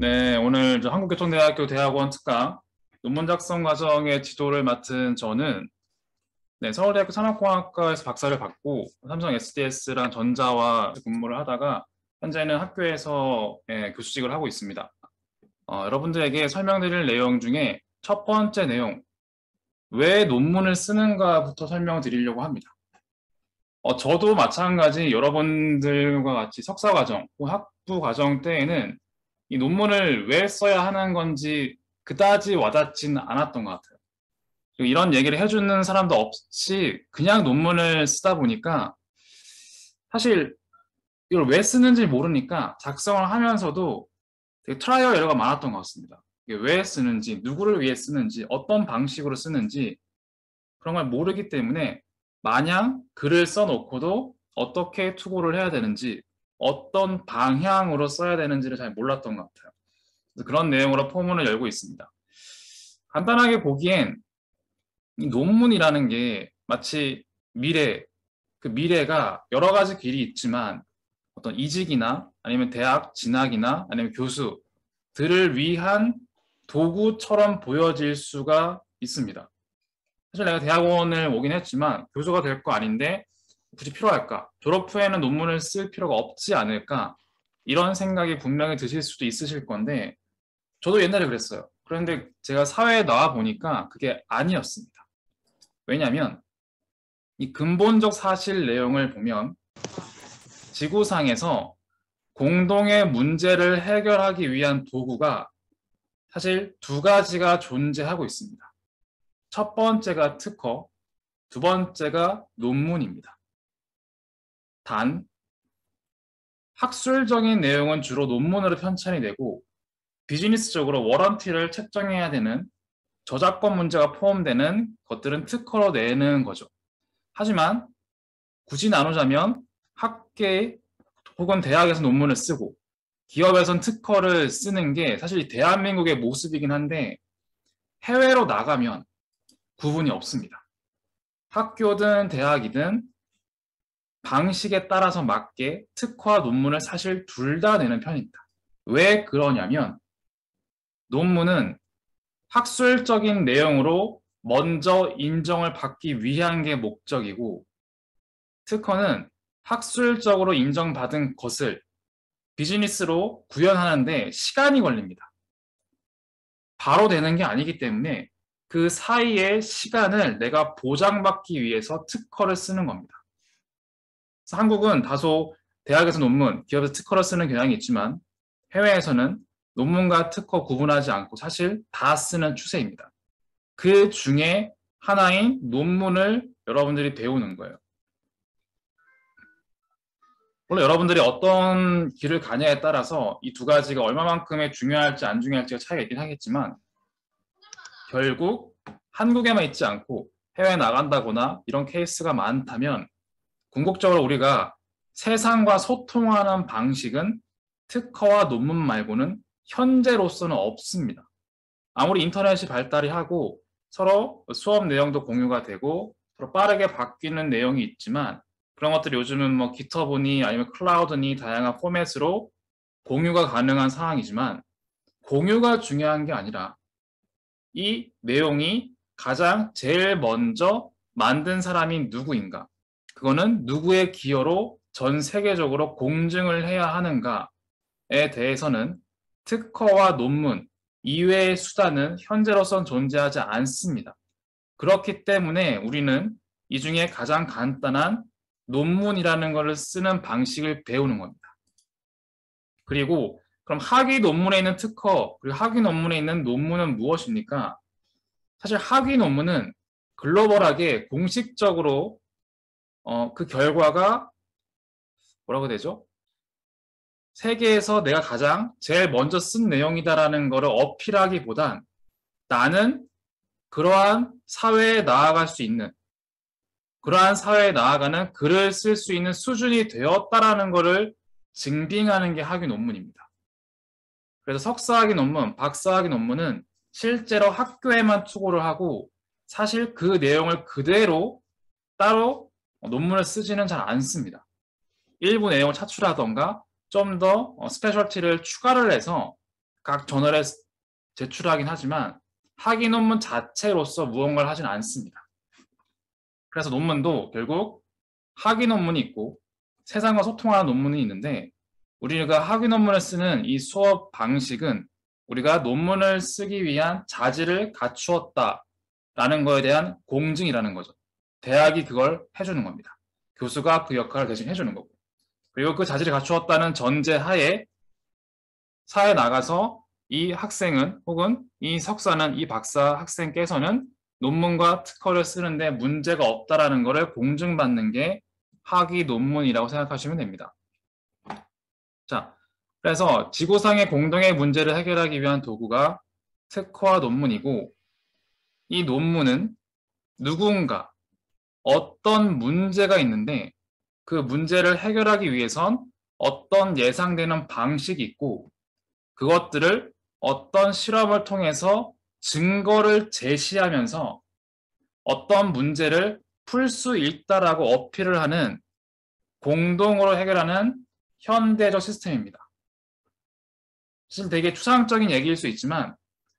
네, 오늘 한국교통대학교 대학원 특강 논문 작성 과정의 지도를 맡은 저는 서울대학교 산업공학과에서 박사를 받고 삼성 SDS랑 전자와 근무를 하다가 현재는 학교에서 교수직을 하고 있습니다. 여러분들에게 설명드릴 내용 중에 첫 번째 내용, 왜 논문을 쓰는가부터 설명드리려고 합니다. 저도 마찬가지 여러분들과 같이 석사과정, 학부 과정 때에는 이 논문을 왜 써야 하는 건지 그다지 와닿진 않았던 것 같아요. 그리고 이런 얘기를 해주는 사람도 없이 그냥 논문을 쓰다 보니까 사실 이걸 왜 쓰는지 모르니까 작성을 하면서도 되게 트라이얼 에러가 많았던 것 같습니다. 이게 왜 쓰는지, 누구를 위해 쓰는지, 어떤 방식으로 쓰는지 그런 걸 모르기 때문에 마냥 글을 써놓고도 어떻게 투고를 해야 되는지, 어떤 방향으로 써야 되는지를 잘 몰랐던 것 같아요. 그런 내용으로 포문을 열고 있습니다. 간단하게 보기엔 이 논문이라는 게 마치 미래, 그 미래가 여러 가지 길이 있지만 어떤 이직이나 아니면 대학 진학이나 아니면 교수들을 위한 도구처럼 보여질 수가 있습니다. 사실 내가 대학원을 오긴 했지만 교수가 될 거 아닌데 굳이 필요할까? 졸업 후에는 논문을 쓸 필요가 없지 않을까? 이런 생각이 분명히 드실 수도 있으실 건데 저도 옛날에 그랬어요. 그런데 제가 사회에 나와 보니까 그게 아니었습니다. 왜냐하면 이 근본적 사실 내용을 보면 지구상에서 공동의 문제를 해결하기 위한 도구가 사실 두 가지가 존재하고 있습니다. 첫 번째가 특허, 두 번째가 논문입니다. 단, 학술적인 내용은 주로 논문으로 편찬이 되고 비즈니스적으로 워런티를 책정해야 되는 저작권 문제가 포함되는 것들은 특허로 내는 거죠. 하지만 굳이 나누자면 학계 혹은 대학에서 논문을 쓰고 기업에선 특허를 쓰는 게 사실 대한민국의 모습이긴 한데 해외로 나가면 구분이 없습니다. 학교든 대학이든 방식에 따라서 맞게 특허와 논문을 사실 둘 다 내는 편입니다. 왜 그러냐면 논문은 학술적인 내용으로 먼저 인정을 받기 위한 게 목적이고 특허는 학술적으로 인정받은 것을 비즈니스로 구현하는데 시간이 걸립니다. 바로 되는 게 아니기 때문에 그 사이의 시간을 내가 보장받기 위해서 특허를 쓰는 겁니다. 그래서 한국은 다소 대학에서 논문, 기업에서 특허를 쓰는 경향이 있지만 해외에서는 논문과 특허 구분하지 않고 사실 다 쓰는 추세입니다. 그 중에 하나인 논문을 여러분들이 배우는 거예요. 물론 여러분들이 어떤 길을 가냐에 따라서 이 두 가지가 얼마만큼의 중요할지 안 중요할지가 차이가 있긴 하겠지만 결국 한국에만 있지 않고 해외에 나간다거나 이런 케이스가 많다면 궁극적으로 우리가 세상과 소통하는 방식은 특허와 논문 말고는 현재로서는 없습니다. 아무리 인터넷이 발달이 하고 서로 수업 내용도 공유가 되고 서로 빠르게 바뀌는 내용이 있지만 그런 것들이 요즘은 뭐 깃허브니 아니면 클라우드니 다양한 포맷으로 공유가 가능한 상황이지만 공유가 중요한 게 아니라 이 내용이 가장 제일 먼저 만든 사람이 누구인가? 그거는 누구의 기여로 전 세계적으로 공증을 해야 하는가에 대해서는 특허와 논문 이외의 수단은 현재로선 존재하지 않습니다. 그렇기 때문에 우리는 이 중에 가장 간단한 논문이라는 것을 쓰는 방식을 배우는 겁니다. 그리고 그럼 학위 논문에 있는 특허, 그리고 학위 논문에 있는 논문은 무엇입니까? 사실 학위 논문은 글로벌하게 공식적으로 그 결과가 뭐라고 되죠? 세계에서 내가 가장 제일 먼저 쓴 내용이다라는 것을 어필하기보단 나는 그러한 사회에 나아갈 수 있는 그러한 사회에 나아가는 글을 쓸 수 있는 수준이 되었다라는 것을 증빙하는 게 학위 논문입니다. 그래서 석사학위 논문, 박사학위 논문은 실제로 학교에만 투고를 하고 사실 그 내용을 그대로 따로 논문을 쓰지는 잘 않습니다. 일부 내용을 차출하던가 좀 더 스페셜티를 추가를 해서 각 저널에 제출하긴 하지만 학위 논문 자체로서 무언가를 하지는 않습니다. 그래서 논문도 결국 학위 논문이 있고 세상과 소통하는 논문이 있는데 우리가 학위 논문을 쓰는 이 수업 방식은 우리가 논문을 쓰기 위한 자질을 갖추었다라는 거에 대한 공증이라는 거죠. 대학이 그걸 해주는 겁니다. 교수가 그 역할을 대신 해주는 거고. 그리고 그 자질을 갖추었다는 전제하에 사회에 나가서 이 학생은 혹은 이 석사는 이 박사 학생께서는 논문과 특허를 쓰는데 문제가 없다라는 것을 공증받는 게 학위 논문이라고 생각하시면 됩니다. 자, 그래서 지구상의 공동의 문제를 해결하기 위한 도구가 특허와 논문이고 이 논문은 누군가 어떤 문제가 있는데 그 문제를 해결하기 위해선 어떤 예상되는 방식이 있고 그것들을 어떤 실험을 통해서 증거를 제시하면서 어떤 문제를 풀 수 있다라고 어필을 하는 공동으로 해결하는 현대적 시스템입니다. 사실 되게 추상적인 얘기일 수 있지만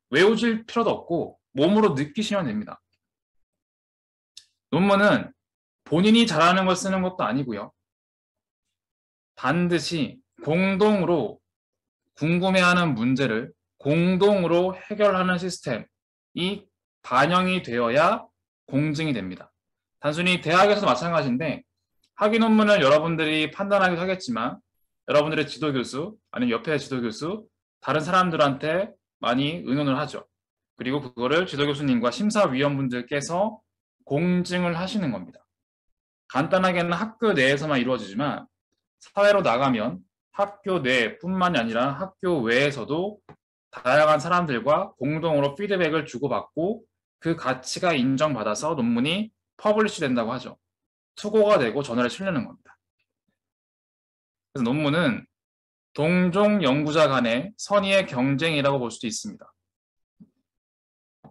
외우실 필요도 없고 몸으로 느끼시면 됩니다. 논문은 본인이 잘하는 걸 쓰는 것도 아니고요. 반드시 공동으로 궁금해하는 문제를 공동으로 해결하는 시스템이 반영이 되어야 공증이 됩니다. 단순히 대학에서도 마찬가지인데 학위 논문을 여러분들이 판단하기도 하겠지만 여러분들의 지도교수 아니면 옆에 지도교수 다른 사람들한테 많이 의논을 하죠. 그리고 그거를 지도교수님과 심사위원분들께서 공증을 하시는 겁니다. 간단하게는 학교 내에서만 이루어지지만 사회로 나가면 학교 내뿐만이 아니라 학교 외에서도 다양한 사람들과 공동으로 피드백을 주고받고 그 가치가 인정받아서 논문이 퍼블리시 된다고 하죠. 투고가 되고 저널에 실리는 겁니다. 그래서 논문은 동종 연구자 간의 선의의 경쟁이라고 볼 수도 있습니다.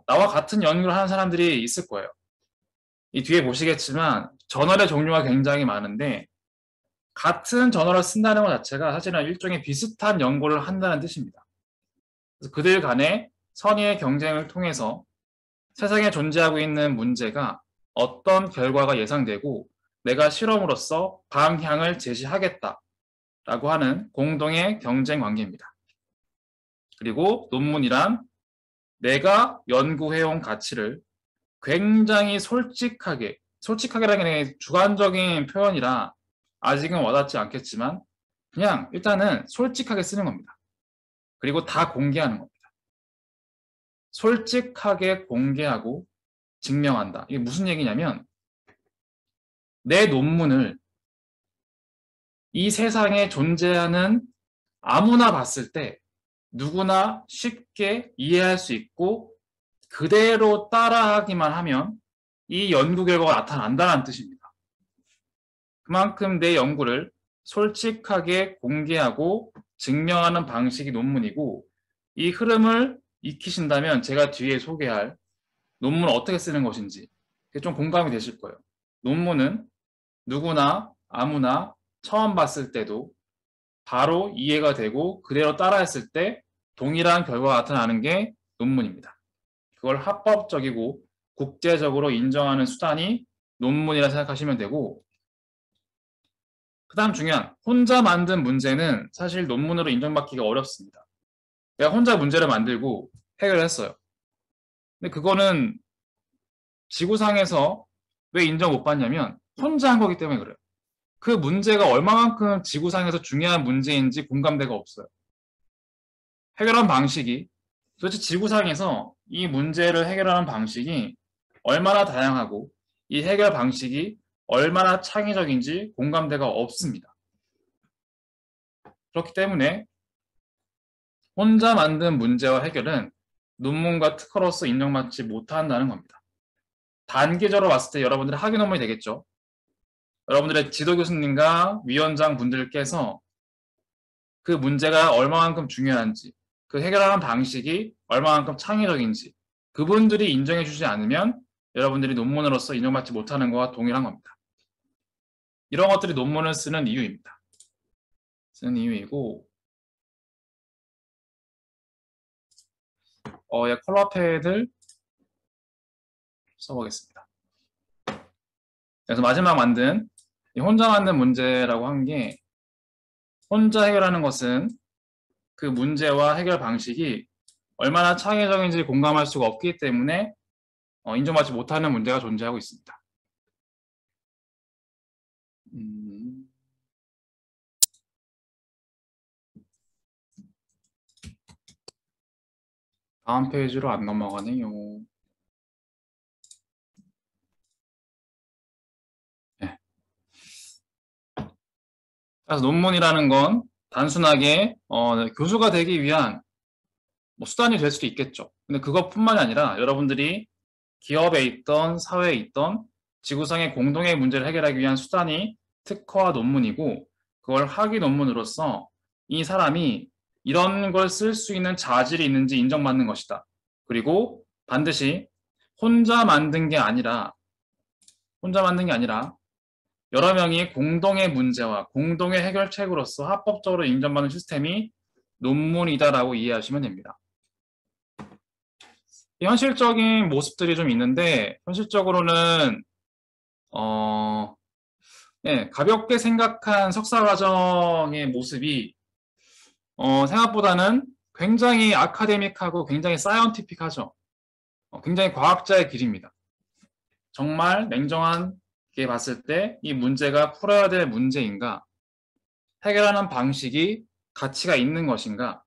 나와 같은 연구를 하는 사람들이 있을 거예요. 이 뒤에 보시겠지만 저널의 종류가 굉장히 많은데 같은 저널을 쓴다는 것 자체가 사실은 일종의 비슷한 연구를 한다는 뜻입니다. 그래서 그들 간의 선의의 경쟁을 통해서 세상에 존재하고 있는 문제가 어떤 결과가 예상되고 내가 실험으로서 방향을 제시하겠다라고 하는 공동의 경쟁 관계입니다. 그리고 논문이란 내가 연구해온 가치를 굉장히 솔직하게라는 게 주관적인 표현이라 아직은 와닿지 않겠지만 그냥 일단은 솔직하게 쓰는 겁니다. 그리고 다 공개하는 겁니다. 솔직하게 공개하고 증명한다. 이게 무슨 얘기냐면 내 논문을 이 세상에 존재하는 아무나 봤을 때 누구나 쉽게 이해할 수 있고 그대로 따라하기만 하면 이 연구 결과가 나타난다는 뜻입니다. 그만큼 내 연구를 솔직하게 공개하고 증명하는 방식이 논문이고 이 흐름을 익히신다면 제가 뒤에 소개할 논문을 어떻게 쓰는 것인지 좀 공감이 되실 거예요. 논문은 누구나 아무나 처음 봤을 때도 바로 이해가 되고 그대로 따라했을 때 동일한 결과가 나타나는 게 논문입니다. 그걸 합법적이고 국제적으로 인정하는 수단이 논문이라 생각하시면 되고 그 다음 중요한 혼자 만든 문제는 사실 논문으로 인정받기가 어렵습니다. 내가 혼자 문제를 만들고 해결했어요. 근데 그거는 지구상에서 왜 인정 못 받냐면 혼자 한 거기 때문에 그래요. 그 문제가 얼마만큼 지구상에서 중요한 문제인지 공감대가 없어요. 해결한 방식이 도대체 지구상에서 이 문제를 해결하는 방식이 얼마나 다양하고 이 해결 방식이 얼마나 창의적인지 공감대가 없습니다. 그렇기 때문에 혼자 만든 문제와 해결은 논문과 특허로서 인정받지 못한다는 겁니다. 단기적으로 봤을 때 여러분들의 학위 논문이 되겠죠. 여러분들의 지도 교수님과 위원장 분들께서 그 문제가 얼마만큼 중요한지 그 해결하는 방식이 얼마만큼 창의적인지 그분들이 인정해 주지 않으면 여러분들이 논문으로서 인정받지 못하는 것과 동일한 겁니다. 이런 것들이 논문을 쓰는 이유입니다. 쓰는 이유이고 컬러 패드를 써보겠습니다. 그래서 마지막 만든 혼자 만든 문제라고 한 게, 혼자 해결하는 것은 그 문제와 해결 방식이 얼마나 창의적인지 공감할 수가 없기 때문에 인정받지 못하는 문제가 존재하고 있습니다. 다음 페이지로 안 넘어가네요. 네. 그래서 논문이라는 건 단순하게 교수가 되기 위한 수단이 될 수도 있겠죠. 근데 그것뿐만이 아니라 여러분들이 기업에 있던 사회에 있던 지구상의 공동의 문제를 해결하기 위한 수단이 특허와 논문이고, 그걸 학위 논문으로서 이 사람이 이런 걸 쓸 수 있는 자질이 있는지 인정받는 것이다. 그리고 반드시 혼자 만든 게 아니라 여러 명이 공동의 문제와 공동의 해결책으로서 합법적으로 인정받는 시스템이 논문이다라고 이해하시면 됩니다. 현실적인 모습들이 좀 있는데, 현실적으로는 가볍게 생각한 석사과정의 모습이 생각보다는 굉장히 아카데믹하고 굉장히 사이언티픽하죠. 굉장히 과학자의 길입니다. 정말 냉정하게 봤을 때 이 문제가 풀어야 될 문제인가, 해결하는 방식이 가치가 있는 것인가,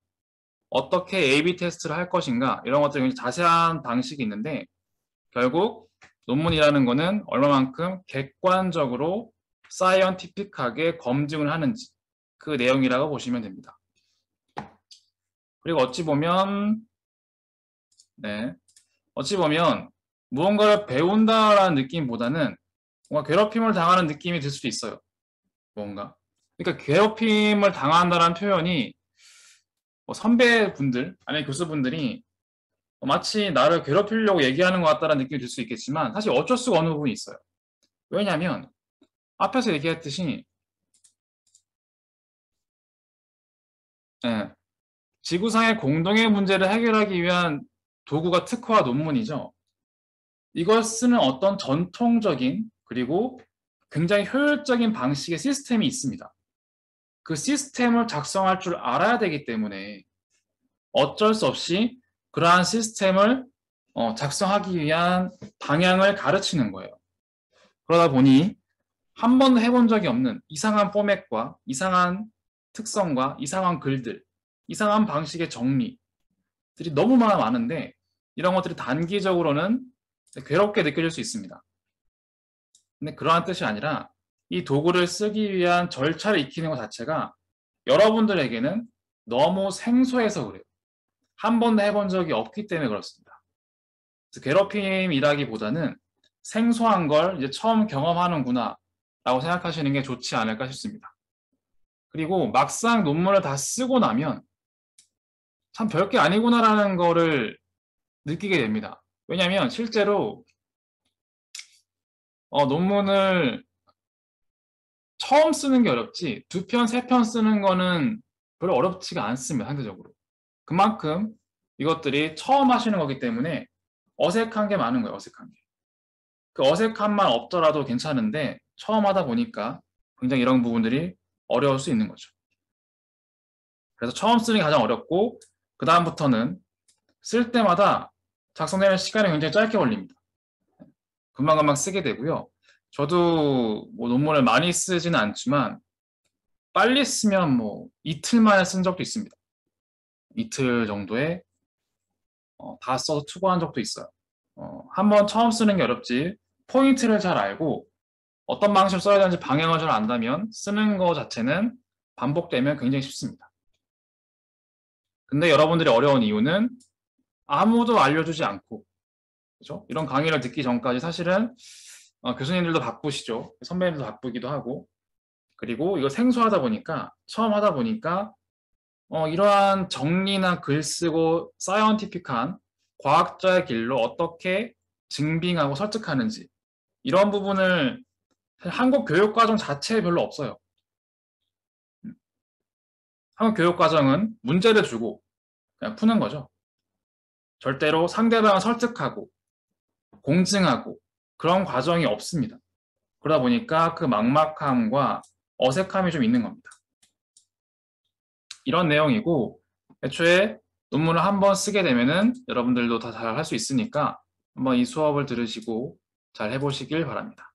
어떻게 A/B 테스트를 할 것인가, 이런 것들이 굉장히 자세한 방식이 있는데, 결국 논문이라는 거는 얼마만큼 객관적으로 사이언티픽하게 검증을 하는지, 그 내용이라고 보시면 됩니다. 그리고 어찌 보면 무언가를 배운다라는 느낌보다는 뭔가 괴롭힘을 당하는 느낌이 들 수도 있어요. 뭔가. 그러니까 괴롭힘을 당한다는 표현이 선배분들, 아니면 교수분들이 마치 나를 괴롭히려고 얘기하는 것 같다는 느낌이 들 수 있겠지만, 사실 어쩔 수가 없는 부분이 있어요. 왜냐하면 앞에서 얘기했듯이 지구상의 공동의 문제를 해결하기 위한 도구가 특허와 논문이죠. 이걸 쓰는 어떤 전통적인, 그리고 굉장히 효율적인 방식의 시스템이 있습니다. 그 시스템을 작성할 줄 알아야 되기 때문에 어쩔 수 없이 그러한 시스템을 작성하기 위한 방향을 가르치는 거예요. 그러다 보니 한 번도 해본 적이 없는 이상한 포맷과 이상한 특성과 이상한 글들, 이상한 방식의 정리들이 너무 많은데, 이런 것들이 단기적으로는 괴롭게 느껴질 수 있습니다. 근데 그러한 뜻이 아니라 이 도구를 쓰기 위한 절차를 익히는 것 자체가 여러분들에게는 너무 생소해서 그래요. 한 번도 해본 적이 없기 때문에 그렇습니다. 그래서 괴롭힘이라기보다는 생소한 걸 이제 처음 경험하는구나 라고 생각하시는 게 좋지 않을까 싶습니다. 그리고 막상 논문을 다 쓰고 나면 참 별게 아니구나라는 거를 느끼게 됩니다. 왜냐하면 실제로 논문을 처음 쓰는 게 어렵지, 2편, 3편 쓰는 거는 별로 어렵지가 않습니다. 상대적으로. 그만큼 이것들이 처음 하시는 거기 때문에 어색한 게 많은 거예요. 어색한 게. 그 어색함만 없더라도 괜찮은데 처음 하다 보니까 굉장히 이런 부분들이 어려울 수 있는 거죠. 그래서 처음 쓰는 게 가장 어렵고, 그 다음부터는 쓸 때마다 작성되는 시간이 굉장히 짧게 걸립니다. 금방금방 쓰게 되고요. 저도 논문을 많이 쓰지는 않지만 빨리 쓰면 이틀 만에 쓴 적도 있습니다. 이틀 정도에 다 써서 투고한 적도 있어요. 한번 처음 쓰는 게 어렵지, 포인트를 잘 알고 어떤 방식으로 써야 되는지 방향을 잘 안다면 쓰는 거 자체는 반복되면 굉장히 쉽습니다. 근데 여러분들이 어려운 이유는 아무도 알려주지 않고, 그렇죠? 이런 강의를 듣기 전까지 사실은 교수님들도 바쁘시죠. 선배님들도 바쁘기도 하고, 그리고 이거 생소하다 보니까, 처음 하다 보니까 이러한 정리나 글 쓰고 사이언티픽한 과학자의 길로 어떻게 증빙하고 설득하는지, 이런 부분을 한국 교육과정 자체에 별로 없어요. 한국 교육과정은 문제를 주고 그냥 푸는 거죠. 절대로 상대방을 설득하고 공증하고 그런 과정이 없습니다. 그러다 보니까 그 막막함과 어색함이 좀 있는 겁니다. 이런 내용이고 애초에 논문을 한번 쓰게 되면은 여러분들도 다 잘 할 수 있으니까 한번 이 수업을 들으시고 잘 해보시길 바랍니다.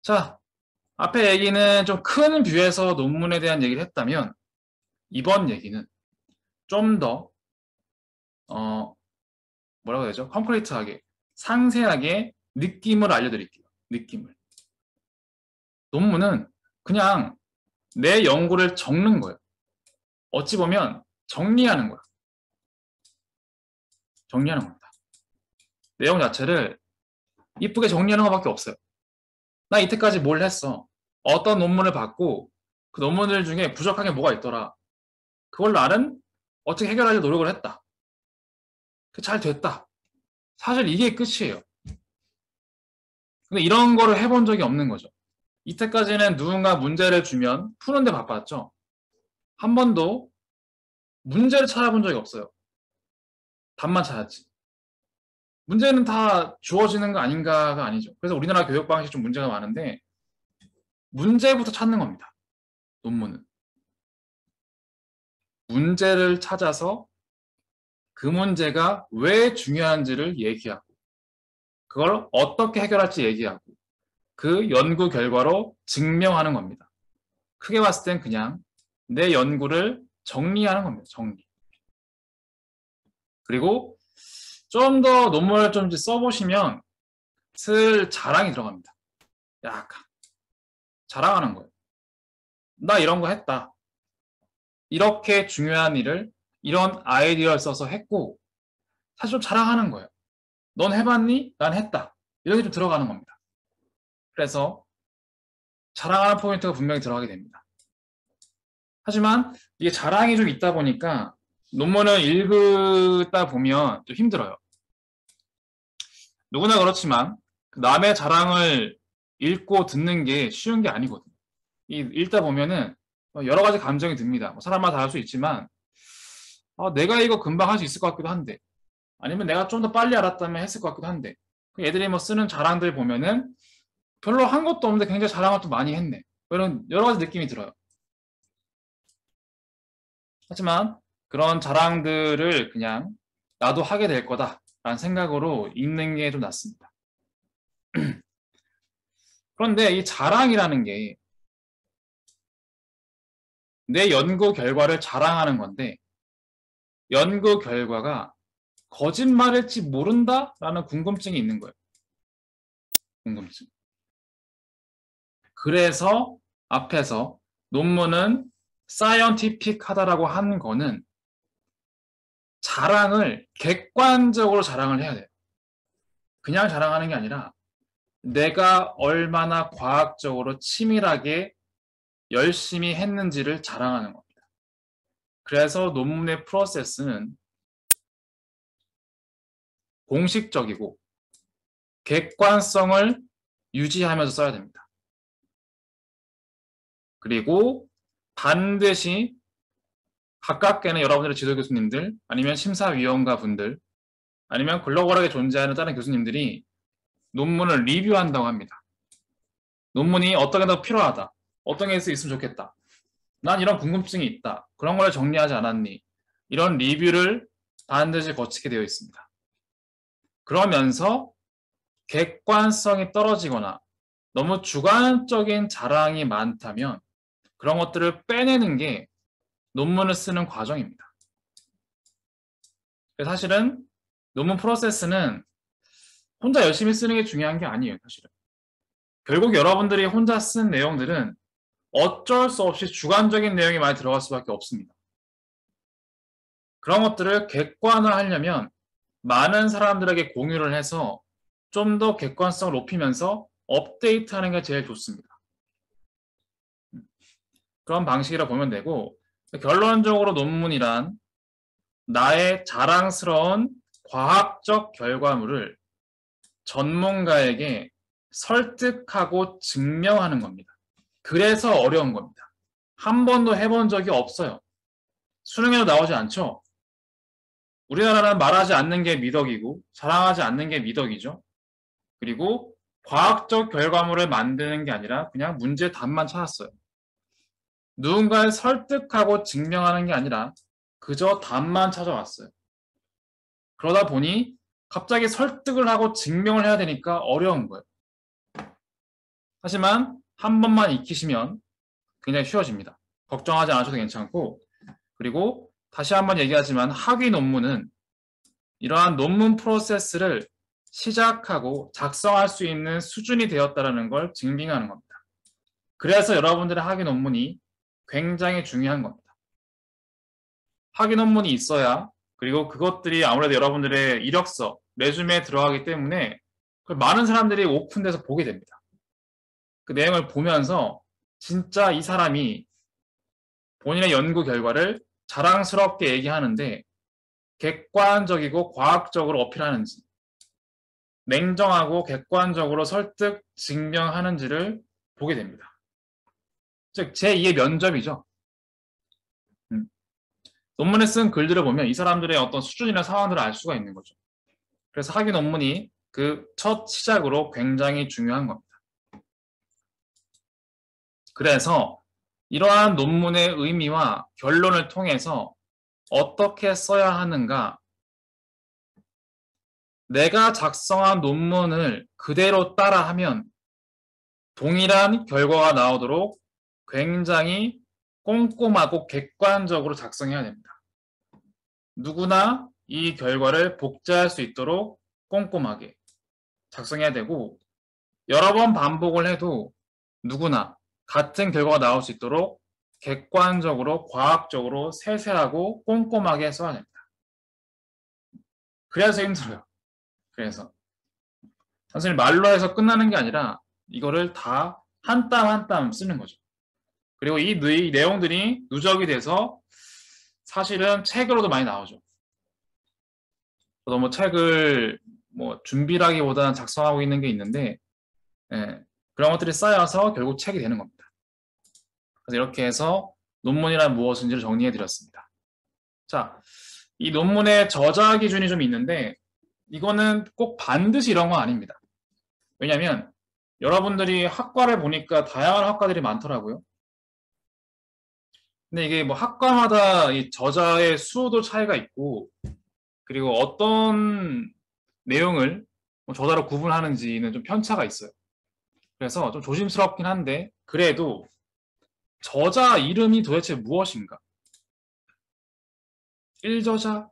자, 앞에 얘기는 좀 큰 뷰에서 논문에 대한 얘기를 했다면 이번 얘기는 좀 더 뭐라고 해야 되죠? 컴플리트하게 상세하게 느낌을 알려드릴게요. 느낌을. 논문은 그냥 내 연구를 적는 거예요. 어찌 보면 정리하는 거야. 정리하는 겁니다. 내용 자체를 이쁘게 정리하는 것밖에 없어요. 나 이때까지 뭘 했어? 어떤 논문을 봤고 그 논문들 중에 부족한 게 뭐가 있더라. 그걸 나는 어떻게 해결하려고 노력을 했다. 잘 됐다. 사실 이게 끝이에요. 근데 이런 거를 해본 적이 없는 거죠. 이때까지는 누군가 문제를 주면 푸는데 바빴죠. 한 번도 문제를 찾아본 적이 없어요. 답만 찾았지. 문제는 다 주어지는 거 아닌가가 아니죠. 그래서 우리나라 교육 방식이 좀 문제가 많은데 문제부터 찾는 겁니다. 논문은. 문제를 찾아서 그 문제가 왜 중요한지를 얘기하고 그걸 어떻게 해결할지 얘기하고 그 연구 결과로 증명하는 겁니다. 크게 봤을 땐 그냥 내 연구를 정리하는 겁니다. 정리. 그리고 좀 더 논문을 좀 써보시면 슬 자랑이 들어갑니다. 약간 자랑하는 거예요. 나 이런 거 했다. 이렇게 중요한 일을 이런 아이디어를 써서 했고 사실 좀 자랑하는 거예요. 넌 해봤니? 난 했다. 이렇게 좀 들어가는 겁니다. 그래서 자랑하는 포인트가 분명히 들어가게 됩니다. 하지만 이게 자랑이 좀 있다 보니까 논문을 읽다 보면 좀 힘들어요. 누구나 그렇지만 남의 자랑을 읽고 듣는 게 쉬운 게 아니거든요. 읽다 보면은 여러 가지 감정이 듭니다. 사람마다 다를 수 있지만 내가 이거 금방 할 수 있을 것 같기도 한데 아니면 내가 좀 더 빨리 알았다면 했을 것 같기도 한데 애들이 쓰는 자랑들 보면은 별로 한 것도 없는데 굉장히 자랑을 또 많이 했네. 이런 여러 가지 느낌이 들어요. 하지만 그런 자랑들을 그냥 나도 하게 될 거다라는 생각으로 읽는 게 좀 낫습니다. 그런데 이 자랑이라는 게 내 연구 결과를 자랑하는 건데 연구 결과가 거짓말일지 모른다라는 궁금증이 있는 거예요. 궁금증. 그래서 앞에서 논문은 사이언티픽하다라고 한 거는 자랑을 객관적으로 자랑을 해야 돼요. 그냥 자랑하는 게 아니라 내가 얼마나 과학적으로 치밀하게 열심히 했는지를 자랑하는 겁니다. 그래서 논문의 프로세스는 공식적이고 객관성을 유지하면서 써야 됩니다. 그리고 반드시 가깝게는 여러분들의 지도 교수님들 아니면 심사위원과 분들 아니면 글로벌하게 존재하는 다른 교수님들이 논문을 리뷰한다고 합니다. 논문이 어떤 게 더 필요하다. 어떤 게 있으면 좋겠다. 난 이런 궁금증이 있다. 그런 걸 정리하지 않았니? 이런 리뷰를 반드시 거치게 되어 있습니다. 그러면서 객관성이 떨어지거나 너무 주관적인 자랑이 많다면 그런 것들을 빼내는 게 논문을 쓰는 과정입니다. 사실은 논문 프로세스는 혼자 열심히 쓰는 게 중요한 게 아니에요. 사실은. 결국 여러분들이 혼자 쓴 내용들은 어쩔 수 없이 주관적인 내용이 많이 들어갈 수밖에 없습니다. 그런 것들을 객관화하려면 많은 사람들에게 공유를 해서 좀 더 객관성을 높이면서 업데이트하는 게 제일 좋습니다. 그런 방식이라 보면 되고 결론적으로 논문이란 나의 자랑스러운 과학적 결과물을 전문가에게 설득하고 증명하는 겁니다. 그래서 어려운 겁니다. 한 번도 해본 적이 없어요. 수능에도 나오지 않죠? 우리나라는 말하지 않는 게 미덕이고 자랑하지 않는 게 미덕이죠. 그리고 과학적 결과물을 만드는 게 아니라 그냥 문제 답만 찾았어요. 누군가를 설득하고 증명하는 게 아니라 그저 답만 찾아왔어요. 그러다 보니 갑자기 설득을 하고 증명을 해야 되니까 어려운 거예요. 하지만 한 번만 익히시면 굉장히 쉬워집니다. 걱정하지 않으셔도 괜찮고, 그리고 다시 한번 얘기하지만 학위 논문은 이러한 논문 프로세스를 시작하고 작성할 수 있는 수준이 되었다는 걸 증빙하는 겁니다. 그래서 여러분들의 학위 논문이 굉장히 중요한 겁니다. 학위 논문이 있어야, 그리고 그것들이 아무래도 여러분들의 이력서, 레주메에 들어가기 때문에 많은 사람들이 오픈돼서 보게 됩니다. 그 내용을 보면서 진짜 이 사람이 본인의 연구 결과를 자랑스럽게 얘기하는데 객관적이고 과학적으로 어필하는지, 냉정하고 객관적으로 설득, 증명하는지를 보게 됩니다. 즉 제2의 면접이죠. 논문에 쓴 글들을 보면 이 사람들의 어떤 수준이나 상황들을 알 수가 있는 거죠. 그래서 학위 논문이 그 첫 시작으로 굉장히 중요한 겁니다. 그래서 이러한 논문의 의미와 결론을 통해서 어떻게 써야 하는가, 내가 작성한 논문을 그대로 따라하면 동일한 결과가 나오도록 굉장히 꼼꼼하고 객관적으로 작성해야 됩니다. 누구나 이 결과를 복제할 수 있도록 꼼꼼하게 작성해야 되고, 여러 번 반복을 해도 누구나 같은 결과가 나올 수 있도록 객관적으로, 과학적으로, 세세하고 꼼꼼하게 써야 됩니다. 그래서 힘들어요. 그래서 단순히 말로 해서 끝나는 게 아니라 이거를 다 한 땀 한 땀 쓰는 거죠. 그리고 이 내용들이 누적이 돼서 사실은 책으로도 많이 나오죠. 저도 뭐 책을 준비라기보다는 작성하고 있는 게 있는데, 그런 것들이 쌓여서 결국 책이 되는 겁니다. 그래서 이렇게 해서 논문이란 무엇인지를 정리해 드렸습니다. 자, 이 논문의 저자 기준이 좀 있는데 이거는 꼭 반드시 이런 건 아닙니다. 왜냐하면 여러분들이 학과를 보니까 다양한 학과들이 많더라고요. 근데 이게 뭐 학과마다 이 저자의 수도 차이가 있고, 그리고 어떤 내용을 저자로 구분하는지는 좀 편차가 있어요. 그래서 좀 조심스럽긴 한데, 그래도 저자 이름이 도대체 무엇인가? 1저자,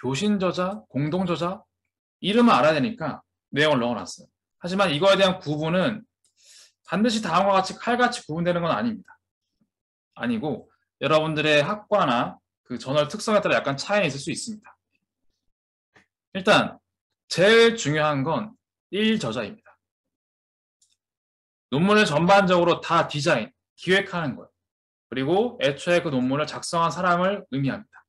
교신저자, 공동저자, 이름을 알아야 되니까 내용을 넣어놨어요. 하지만 이거에 대한 구분은 반드시 다음과 같이 칼같이 구분되는 건 아닙니다. 아니고 여러분들의 학과나 그 저널 특성에 따라 약간 차이가 있을 수 있습니다. 일단 제일 중요한 건 1저자입니다. 논문을 전반적으로 다 디자인, 기획하는 거예요. 그리고 애초에 그 논문을 작성한 사람을 의미합니다.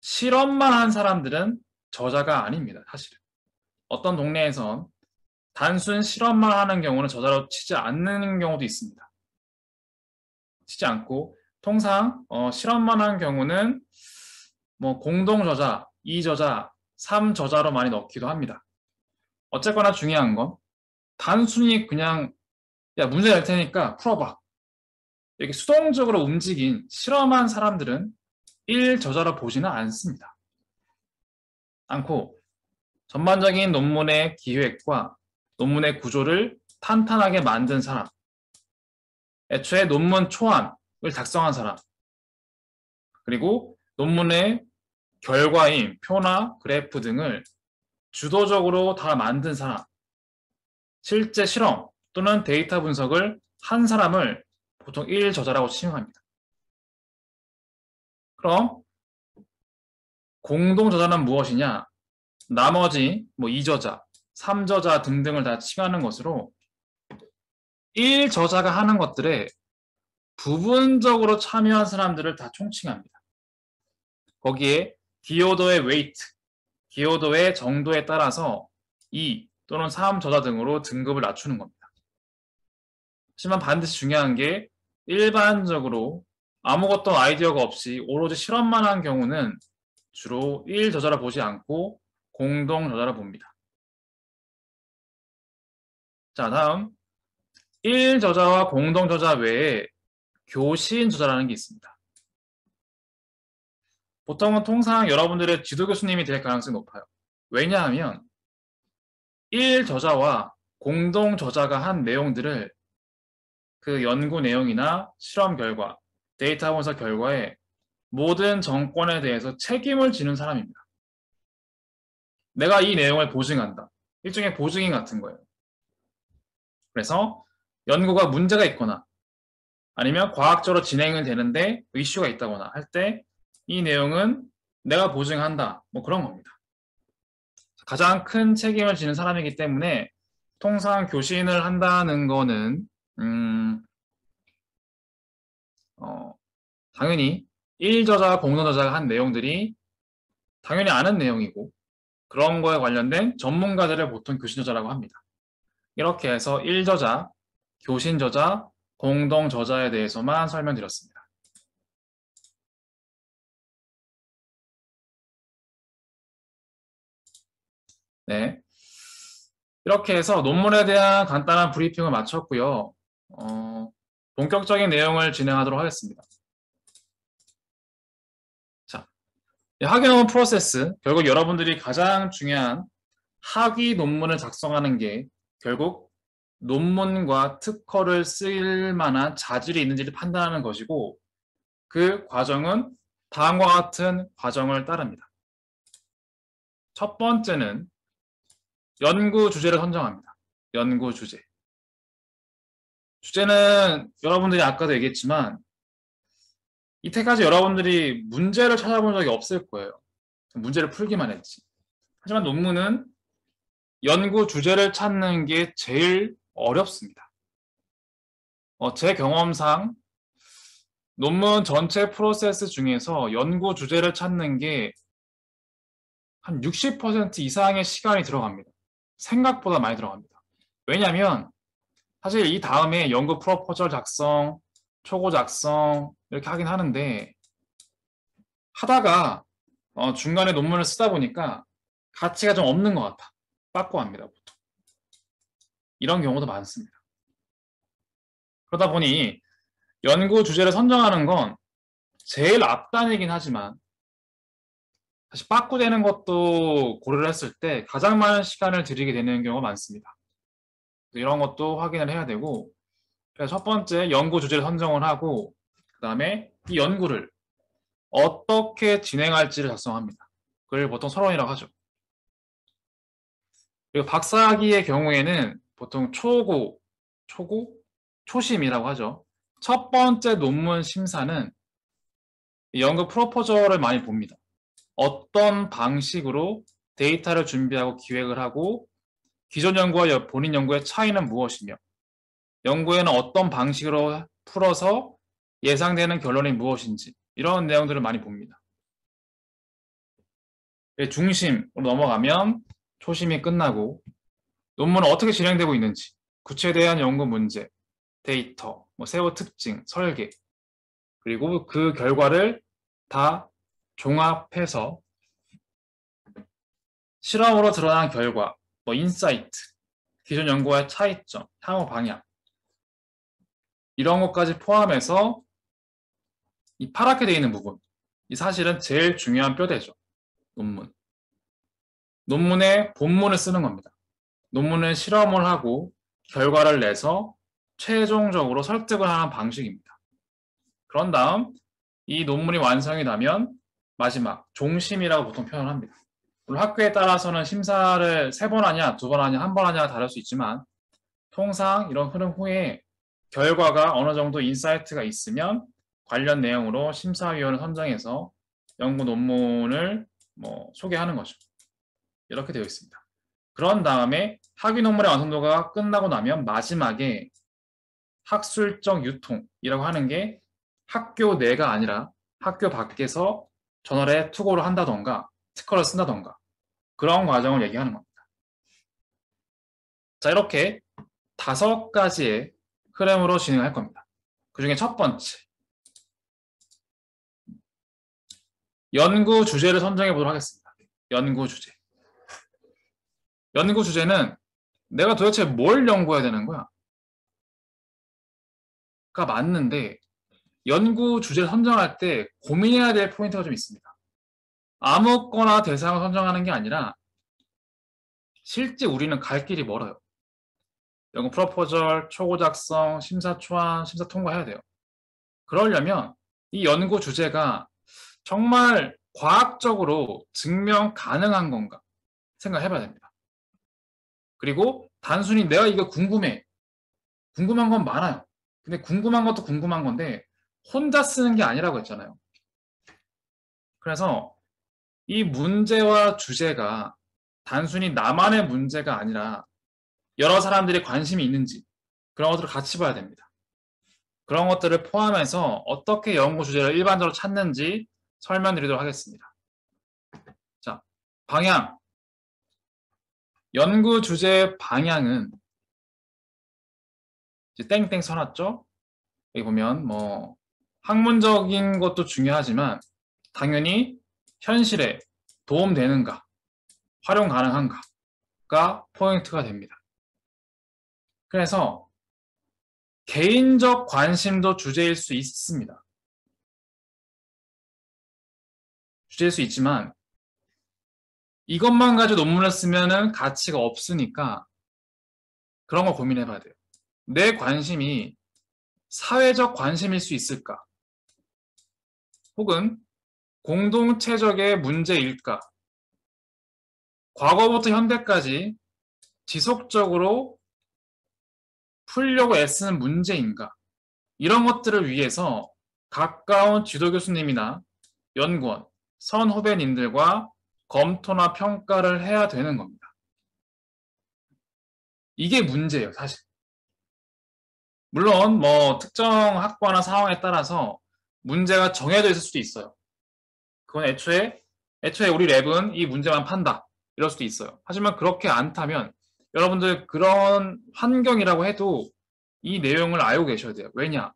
실험만 한 사람들은 저자가 아닙니다. 사실은. 어떤 동네에선 단순 실험만 하는 경우는 저자로 치지 않는 경우도 있습니다. 치지 않고 통상 실험만 한 경우는 공동저자, 2저자, 3저자로 많이 넣기도 합니다. 어쨌거나 중요한 건 단순히 그냥 야 문제 낼 테니까 풀어봐, 이렇게 수동적으로 움직인 실험한 사람들은 1저자로 보지는 않습니다. 않고 전반적인 논문의 기획과 논문의 구조를 탄탄하게 만든 사람, 애초에 논문 초안을 작성한 사람, 그리고 논문의 결과인 표나 그래프 등을 주도적으로 다 만든 사람, 실제 실험 또는 데이터 분석을 한 사람을 보통 1저자라고 칭합니다. 그럼 공동저자는 무엇이냐? 나머지 2저자, 3저자 등등을 다 칭하는 것으로 1저자가 하는 것들에 부분적으로 참여한 사람들을 다 총칭합니다. 거기에 기여도의 웨이트, 기여도의 정도에 따라서 2 또는 3저자 등으로 등급을 낮추는 겁니다. 하지만 반드시 중요한 게 일반적으로 아무것도 아이디어가 없이 오로지 실험만 한 경우는 주로 1저자를 보지 않고 공동저자를 봅니다. 자, 다음 1저자와 공동저자 외에 교신저자라는 게 있습니다. 보통은 통상 여러분들의 지도 교수님이 될 가능성이 높아요. 왜냐하면 1저자와 공동저자가 한 내용들을 그 연구 내용이나 실험 결과, 데이터 분석 결과에 모든 정권에 대해서 책임을 지는 사람입니다. 내가 이 내용을 보증한다. 일종의 보증인 같은 거예요. 그래서 연구가 문제가 있거나 아니면 과학적으로 진행은 되는데 이슈가 있다거나 할 때 이 내용은 내가 보증한다. 뭐 그런 겁니다. 가장 큰 책임을 지는 사람이기 때문에 통상 교신을 한다는 거는 당연히 1저자, 공동저자가 한 내용들이 당연히 아는 내용이고 그런 거에 관련된 전문가들을 보통 교신저자라고 합니다. 이렇게 해서 1저자, 교신저자, 공동저자에 대해서만 설명드렸습니다. 네, 이렇게 해서 논문에 대한 간단한 브리핑을 마쳤고요. 본격적인 내용을 진행하도록 하겠습니다. 자, 학위 논문 프로세스, 결국 여러분들이 가장 중요한 학위 논문을 작성하는 게 결국 논문과 특허를 쓸 만한 자질이 있는지를 판단하는 것이고 그 과정은 다음과 같은 과정을 따릅니다. 첫 번째는 연구 주제를 선정합니다. 연구 주제. 주제는 여러분들이 아까도 얘기했지만 이때까지 여러분들이 문제를 찾아본 적이 없을 거예요. 문제를 풀기만 했지. 하지만 논문은 연구 주제를 찾는 게 제일 어렵습니다. 제 경험상 논문 전체 프로세스 중에서 연구 주제를 찾는 게 한 60% 이상의 시간이 들어갑니다. 생각보다 많이 들어갑니다. 왜냐하면 사실 이 다음에 연구 프로포절 작성, 초고 작성 이렇게 하긴 하는데 하다가 중간에 논문을 쓰다 보니까 가치가 좀 없는 것 같아. 빠꾸합니다, 보통. 이런 경우도 많습니다. 그러다 보니 연구 주제를 선정하는 건 제일 앞단이긴 하지만 사실 빠꾸되는 것도 고려를 했을 때 가장 많은 시간을 들이게 되는 경우가 많습니다. 이런 것도 확인을 해야 되고 그래서 첫 번째 연구 주제를 선정을 하고 그 다음에 이 연구를 어떻게 진행할지를 작성합니다. 그걸 보통 서론이라고 하죠. 그리고 박사학위의 경우에는 보통 초심이라고 하죠. 첫 번째 논문 심사는 연구 프로포저를 많이 봅니다. 어떤 방식으로 데이터를 준비하고 기획을 하고 기존 연구와 본인 연구의 차이는 무엇이며 연구에는 어떤 방식으로 풀어서 예상되는 결론이 무엇인지 이런 내용들을 많이 봅니다. 중심으로 넘어가면 초심이 끝나고 논문은 어떻게 진행되고 있는지 구체에 대한 연구 문제, 데이터, 세부 특징, 설계 그리고 그 결과를 다 종합해서 실험으로 드러난 결과, 인사이트, 기존 연구와의 차이점, 향후 방향 이런 것까지 포함해서 이 파랗게 되어 있는 부분 이 사실은 제일 중요한 뼈대죠. 논문. 논문의 본문을 쓰는 겁니다. 논문은 실험을 하고 결과를 내서 최종적으로 설득을 하는 방식입니다. 그런 다음 이 논문이 완성이 되면 마지막 종심이라고 보통 표현을 합니다. 물론 학교에 따라서는 심사를 3번 하냐, 2번 하냐, 1번 하냐가 다를 수 있지만 통상 이런 흐름 후에 결과가 어느 정도 인사이트가 있으면 관련 내용으로 심사위원을 선정해서 연구 논문을 소개하는 거죠. 이렇게 되어 있습니다. 그런 다음에 학위 논문의 완성도가 끝나고 나면 마지막에 학술적 유통이라고 하는 게 학교 내가 아니라 학교 밖에서 저널에 투고를 한다던가 특허를 쓴다던가 그런 과정을 얘기하는 겁니다. 자, 이렇게 5가지의 흐름으로 진행할 겁니다. 그 중에 첫 번째 연구 주제를 선정해 보도록 하겠습니다. 연구 주제. 연구 주제는 내가 도대체 뭘 연구해야 되는 거야? 가 맞는데 연구 주제를 선정할 때 고민해야 될 포인트가 좀 있습니다. 아무거나 대상을 선정하는 게 아니라 실제 우리는 갈 길이 멀어요. 연구 프로포절, 초고 작성, 심사 초안, 심사 통과해야 돼요. 그러려면 이 연구 주제가 정말 과학적으로 증명 가능한 건가 생각해 봐야 됩니다. 그리고 단순히 내가 이거 궁금해. 궁금한 건 많아요. 근데 궁금한 것도 궁금한 건데 혼자 쓰는 게 아니라고 했잖아요. 그래서 이 문제와 주제가 단순히 나만의 문제가 아니라 여러 사람들이 관심이 있는지 그런 것들을 같이 봐야 됩니다. 그런 것들을 포함해서 어떻게 연구 주제를 일반적으로 찾는지 설명드리도록 하겠습니다. 자, 방향. 연구 주제의 방향은 이제 땡땡 써놨죠? 여기 보면 뭐 학문적인 것도 중요하지만 당연히 현실에 도움되는가, 활용 가능한가가 포인트가 됩니다. 그래서 개인적 관심도 주제일 수 있습니다. 주제일 수 있지만 이것만 가지고 논문을 쓰면은 가치가 없으니까 그런 거 고민해 봐야 돼요. 내 관심이 사회적 관심일 수 있을까? 혹은 공동체적의 문제일까? 과거부터 현대까지 지속적으로 풀려고 애쓰는 문제인가? 이런 것들을 위해서 가까운 지도 교수님이나 연구원, 선후배님들과 검토나 평가를 해야 되는 겁니다. 이게 문제예요, 사실. 물론 뭐 특정 학과나 상황에 따라서 문제가 정해져 있을 수도 있어요. 그건 애초에 우리 랩은 이 문제만 판다. 이럴 수도 있어요. 하지만 그렇게 않다면 여러분들 그런 환경이라고 해도 이 내용을 알고 계셔야 돼요. 왜냐?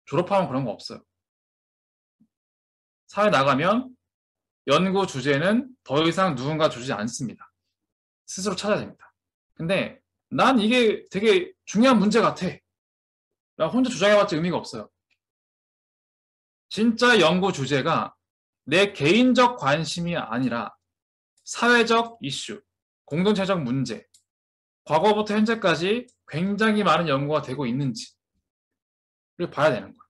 졸업하면 그런 거 없어요. 사회 나가면 연구 주제는 더 이상 누군가 주지 않습니다. 스스로 찾아야 됩니다. 근데 난 이게 되게 중요한 문제 같아. 나 혼자 주장해봤자 의미가 없어요. 진짜 연구 주제가 내 개인적 관심이 아니라 사회적 이슈, 공동체적 문제, 과거부터 현재까지 굉장히 많은 연구가 되고 있는지를 봐야 되는 거예요.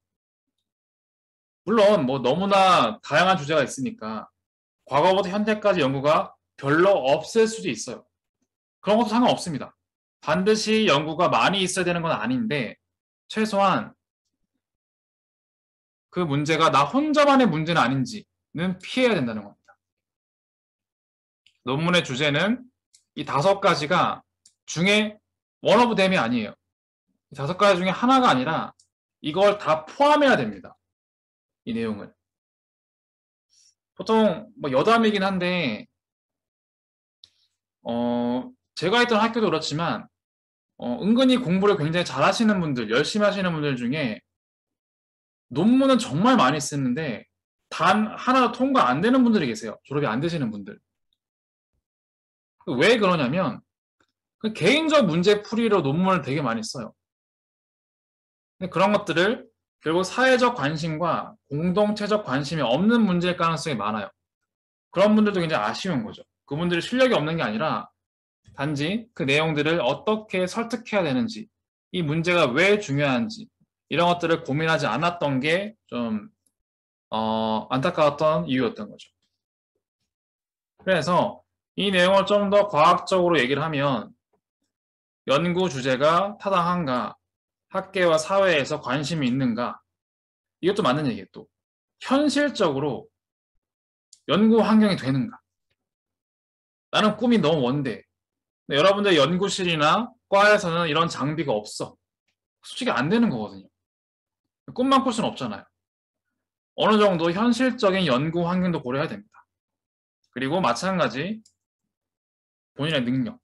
물론 뭐 너무나 다양한 주제가 있으니까 과거부터 현재까지 연구가 별로 없을 수도 있어요. 그런 것도 상관없습니다. 반드시 연구가 많이 있어야 되는 건 아닌데 최소한 그 문제가 나 혼자만의 문제는 아닌지는 피해야 된다는 겁니다. 논문의 주제는 이 5가지가 중에 one of them이 아니에요. 이 5가지 중에 하나가 아니라 이걸 다 포함해야 됩니다. 이 내용을. 보통 뭐 여담이긴 한데 제가 있던 학교도 그렇지만 은근히 공부를 굉장히 잘하시는 분들, 열심히 하시는 분들 중에 논문은 정말 많이 쓰는데 단 하나도 통과 안 되는 분들이 계세요. 졸업이 안 되시는 분들. 왜 그러냐면 그 개인적 문제 풀이로 논문을 되게 많이 써요. 근데 그런 것들을 결국 사회적 관심과 공동체적 관심이 없는 문제일 가능성이 많아요. 그런 분들도 굉장히 아쉬운 거죠. 그분들이 실력이 없는 게 아니라 단지 그 내용들을 어떻게 설득해야 되는지, 이 문제가 왜 중요한지 이런 것들을 고민하지 않았던 게 좀 안타까웠던 이유였던 거죠. 그래서 이 내용을 좀 더 과학적으로 얘기를 하면 연구 주제가 타당한가, 학계와 사회에서 관심이 있는가, 이것도 맞는 얘기예요. 또 현실적으로 연구 환경이 되는가. 나는 꿈이 너무 먼데 여러분들 연구실이나 과에서는 이런 장비가 없어. 솔직히 안 되는 거거든요. 꿈만 꿀 수는 없잖아요. 어느 정도 현실적인 연구 환경도 고려해야 됩니다. 그리고 마찬가지 본인의 능력.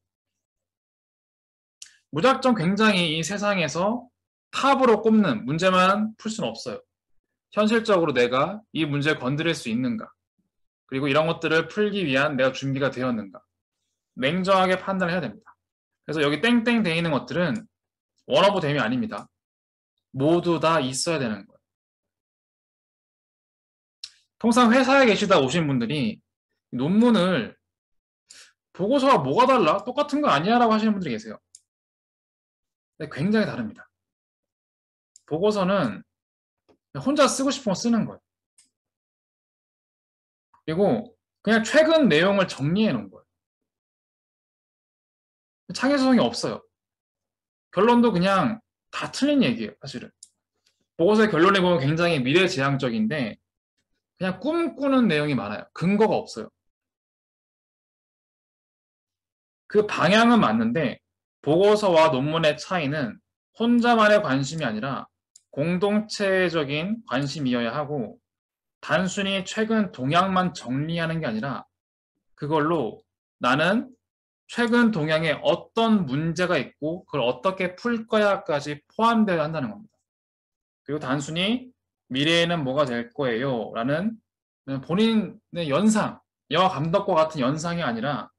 무작정 굉장히 이 세상에서 탑으로 꼽는 문제만 풀 수는 없어요. 현실적으로 내가 이 문제를 건드릴 수 있는가? 그리고 이런 것들을 풀기 위한 내가 준비가 되었는가? 냉정하게 판단을 해야 됩니다. 그래서 여기 땡땡 돼 있는 것들은 원어브 댐이 아닙니다. 모두 다 있어야 되는 거예요. 통상 회사에 계시다 오신 분들이 논문을 보고서와 뭐가 달라? 똑같은 거 아니야? 라고 하시는 분들이 계세요. 근데 굉장히 다릅니다. 보고서는 혼자 쓰고 싶은 거 쓰는 거예요. 그리고 그냥 최근 내용을 정리해 놓은 거예요. 창의성이 없어요. 결론도 그냥 다 틀린 얘기예요, 사실은. 보고서의 결론을 보면 굉장히 미래지향적인데 그냥 꿈꾸는 내용이 많아요. 근거가 없어요. 그 방향은 맞는데 보고서와 논문의 차이는 혼자만의 관심이 아니라 공동체적인 관심이어야 하고 단순히 최근 동향만 정리하는 게 아니라 그걸로 나는 최근 동향에 어떤 문제가 있고 그걸 어떻게 풀 거야까지 포함되어야 한다는 겁니다. 그리고 단순히 미래에는 뭐가 될 거예요 라는 본인의 연상, 영화 감독과 같은 연상이 아니라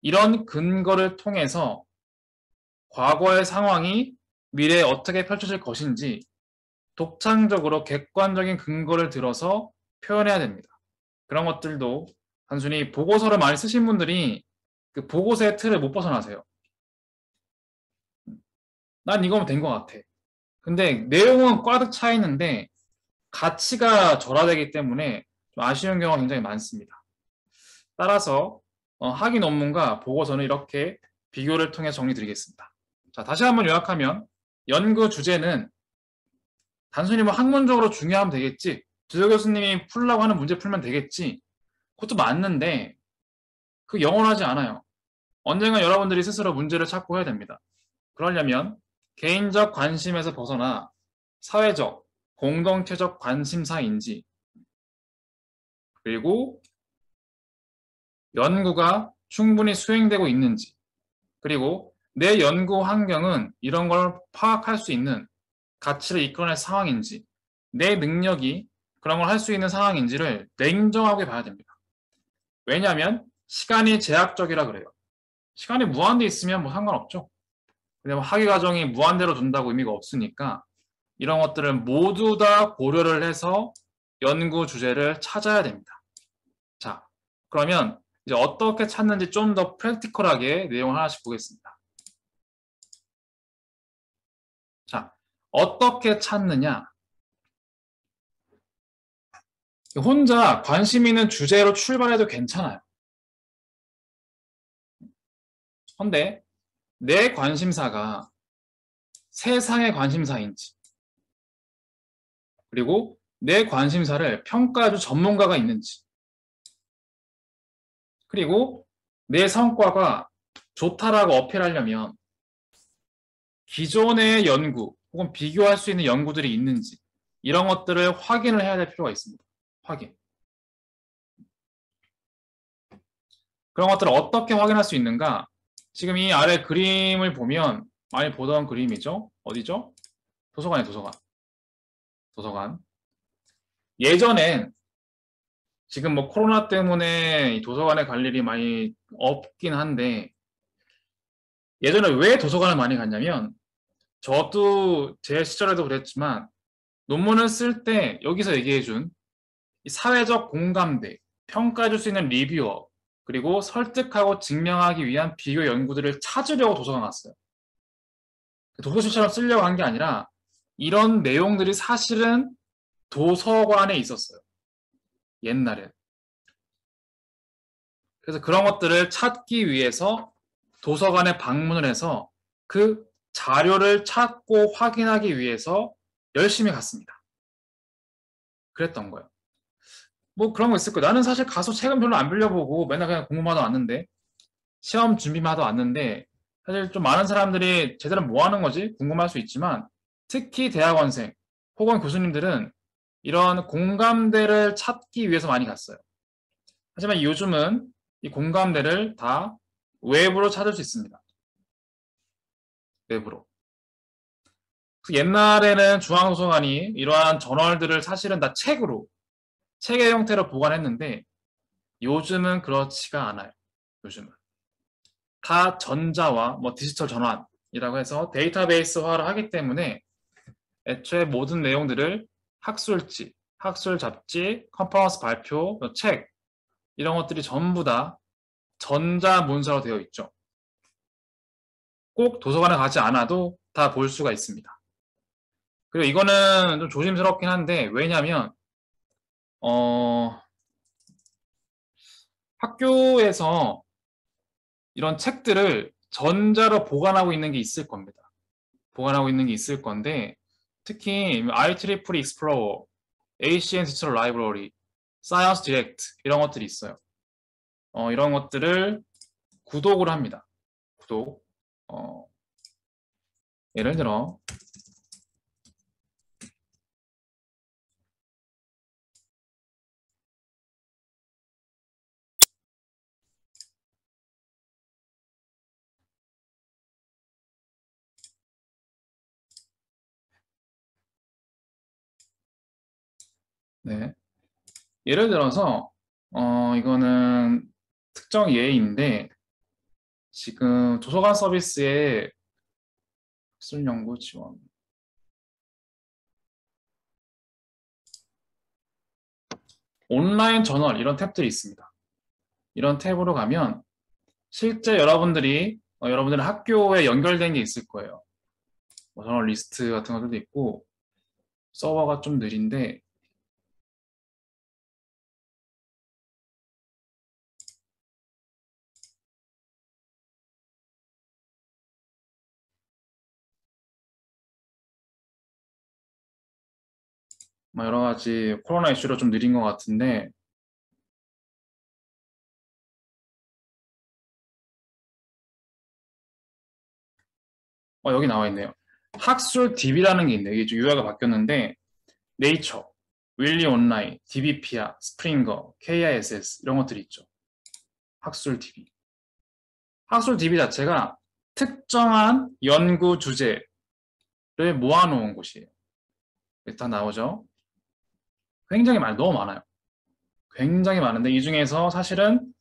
이런 근거를 통해서 과거의 상황이 미래에 어떻게 펼쳐질 것인지 독창적으로 객관적인 근거를 들어서 표현해야 됩니다. 그런 것들도 단순히 보고서를 많이 쓰신 분들이 그 보고서의 틀을 못 벗어나세요. 난 이거면 된 것 같아. 근데 내용은 꽈득 차 있는데 가치가 절하되기 때문에 좀 아쉬운 경우가 굉장히 많습니다. 따라서 학위 논문과 보고서는 이렇게 비교를 통해 정리드리겠습니다. 자, 다시 한번 요약하면 연구 주제는 단순히 뭐 학문적으로 중요하면 되겠지, 주조 교수님이 풀라고 하는 문제 풀면 되겠지, 그것도 맞는데 그 영원하지 않아요. 언젠가 여러분들이 스스로 문제를 찾고 해야 됩니다. 그러려면 개인적 관심에서 벗어나 사회적, 공동체적 관심사인지, 그리고 연구가 충분히 수행되고 있는지, 그리고 내 연구 환경은 이런 걸 파악할 수 있는 가치를 이끌어낼 상황인지, 내 능력이 그런 걸 할 수 있는 상황인지를 냉정하게 봐야 됩니다. 왜냐하면 시간이 제약적이라 그래요. 시간이 무한대 있으면 뭐 상관없죠. 근데 뭐 학위 과정이 무한대로 둔다고 의미가 없으니까 이런 것들은 모두 다 고려를 해서 연구 주제를 찾아야 됩니다. 자, 그러면 이제 어떻게 찾는지 좀 더 프랙티컬하게 내용을 하나씩 보겠습니다. 자, 어떻게 찾느냐? 혼자 관심 있는 주제로 출발해도 괜찮아요. 근데 내 관심사가 세상의 관심사인지, 그리고 내 관심사를 평가해줄 전문가가 있는지, 그리고 내 성과가 좋다라고 어필하려면 기존의 연구 혹은 비교할 수 있는 연구들이 있는지 이런 것들을 확인을 해야 될 필요가 있습니다. 확인. 그런 것들을 어떻게 확인할 수 있는가? 지금 이 아래 그림을 보면 많이 보던 그림이죠. 어디죠? 도서관이에요, 도서관. 도서관. 예전엔 지금 뭐 코로나 때문에 도서관에 갈 일이 많이 없긴 한데 예전에 왜 도서관을 많이 갔냐면 저도 제 시절에도 그랬지만 논문을 쓸 때 여기서 얘기해준 사회적 공감대, 평가해줄 수 있는 리뷰어, 그리고 설득하고 증명하기 위한 비교 연구들을 찾으려고 도서관 갔어요. 도서실처럼 쓰려고 한 게 아니라 이런 내용들이 사실은 도서관에 있었어요. 옛날에. 그래서 그런 것들을 찾기 위해서 도서관에 방문을 해서 그 자료를 찾고 확인하기 위해서 열심히 갔습니다. 그랬던 거예요. 뭐 그런 거 있을 거예요. 나는 사실 가서 책은 별로 안 빌려보고 맨날 그냥 공부만 하다 왔는데, 시험 준비만 하다 왔는데, 사실 좀 많은 사람들이 제대로 뭐 하는 거지? 궁금할 수 있지만, 특히 대학원생 혹은 교수님들은 이런 공감대를 찾기 위해서 많이 갔어요. 하지만 요즘은 이 공감대를 다 외부로 찾을 수 있습니다. 외부로. 그래서 옛날에는 중앙도서관이 이러한 저널들을 사실은 다 책의 형태로 보관했는데 요즘은 그렇지가 않아요. 요즘은 다 전자와 뭐 디지털 전환이라고 해서 데이터베이스화를 하기 때문에 애초에 모든 내용들을 학술지, 학술 잡지, 컨퍼런스 발표, 책 이런 것들이 전부 다 전자 문서로 되어 있죠. 꼭 도서관에 가지 않아도 다 볼 수가 있습니다. 그리고 이거는 좀 조심스럽긴 한데 왜냐하면 학교에서 이런 책들을 전자로 보관하고 있는 게 있을 겁니다. 보관하고 있는 게 있을 건데 특히 IEEE Explorer, ACN 디지털 라이브러리, 사이언스 디렉트 이런 것들이 있어요. 이런 것들을 구독을 합니다. 구독. 예를 들어 네. 예를 들어서 이거는 특정 예인데 지금 도서관 서비스에 학술 연구 지원 온라인 저널 이런 탭들이 있습니다. 이런 탭으로 가면 실제 여러분들의 학교에 연결된 게 있을 거예요. 뭐 저널 리스트 같은 것들도 있고 서버가 좀 느린데 뭐 여러 가지 코로나 이슈로 좀 느린 것 같은데 여기 나와 있네요. 학술 DB라는 게 있네요. 이게 좀 UI가 바뀌었는데 네이처, 윌리 온라인, DB피아, 스프링거, KISS 이런 것들이 있죠. 학술 DB. 학술 DB 자체가 특정한 연구 주제를 모아놓은 곳이에요. 일단 나오죠. 너무 많아요. 굉장히 많은데 이 중에서 사실은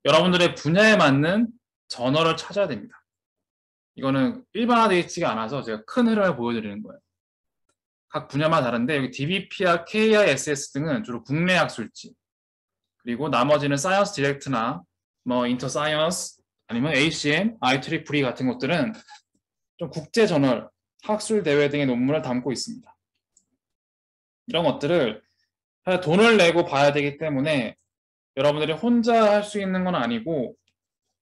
여러분들의 분야에 맞는 저널을 찾아야 됩니다. 이거는 일반화되어 있지가 않아서 제가 큰 흐름을 보여드리는 거예요. 각 분야마다 다른데 여기 DBP와 KISS 등은 주로 국내 학술지 그리고 나머지는 사이언스 디렉트나 뭐 인터 사이언스 아니면 ACM, IEEE 같은 것들은 좀 국제 저널, 학술 대회 등의 논문을 담고 있습니다. 이런 것들을 돈을 내고 봐야 되기 때문에 여러분들이 혼자 할 수 있는 건 아니고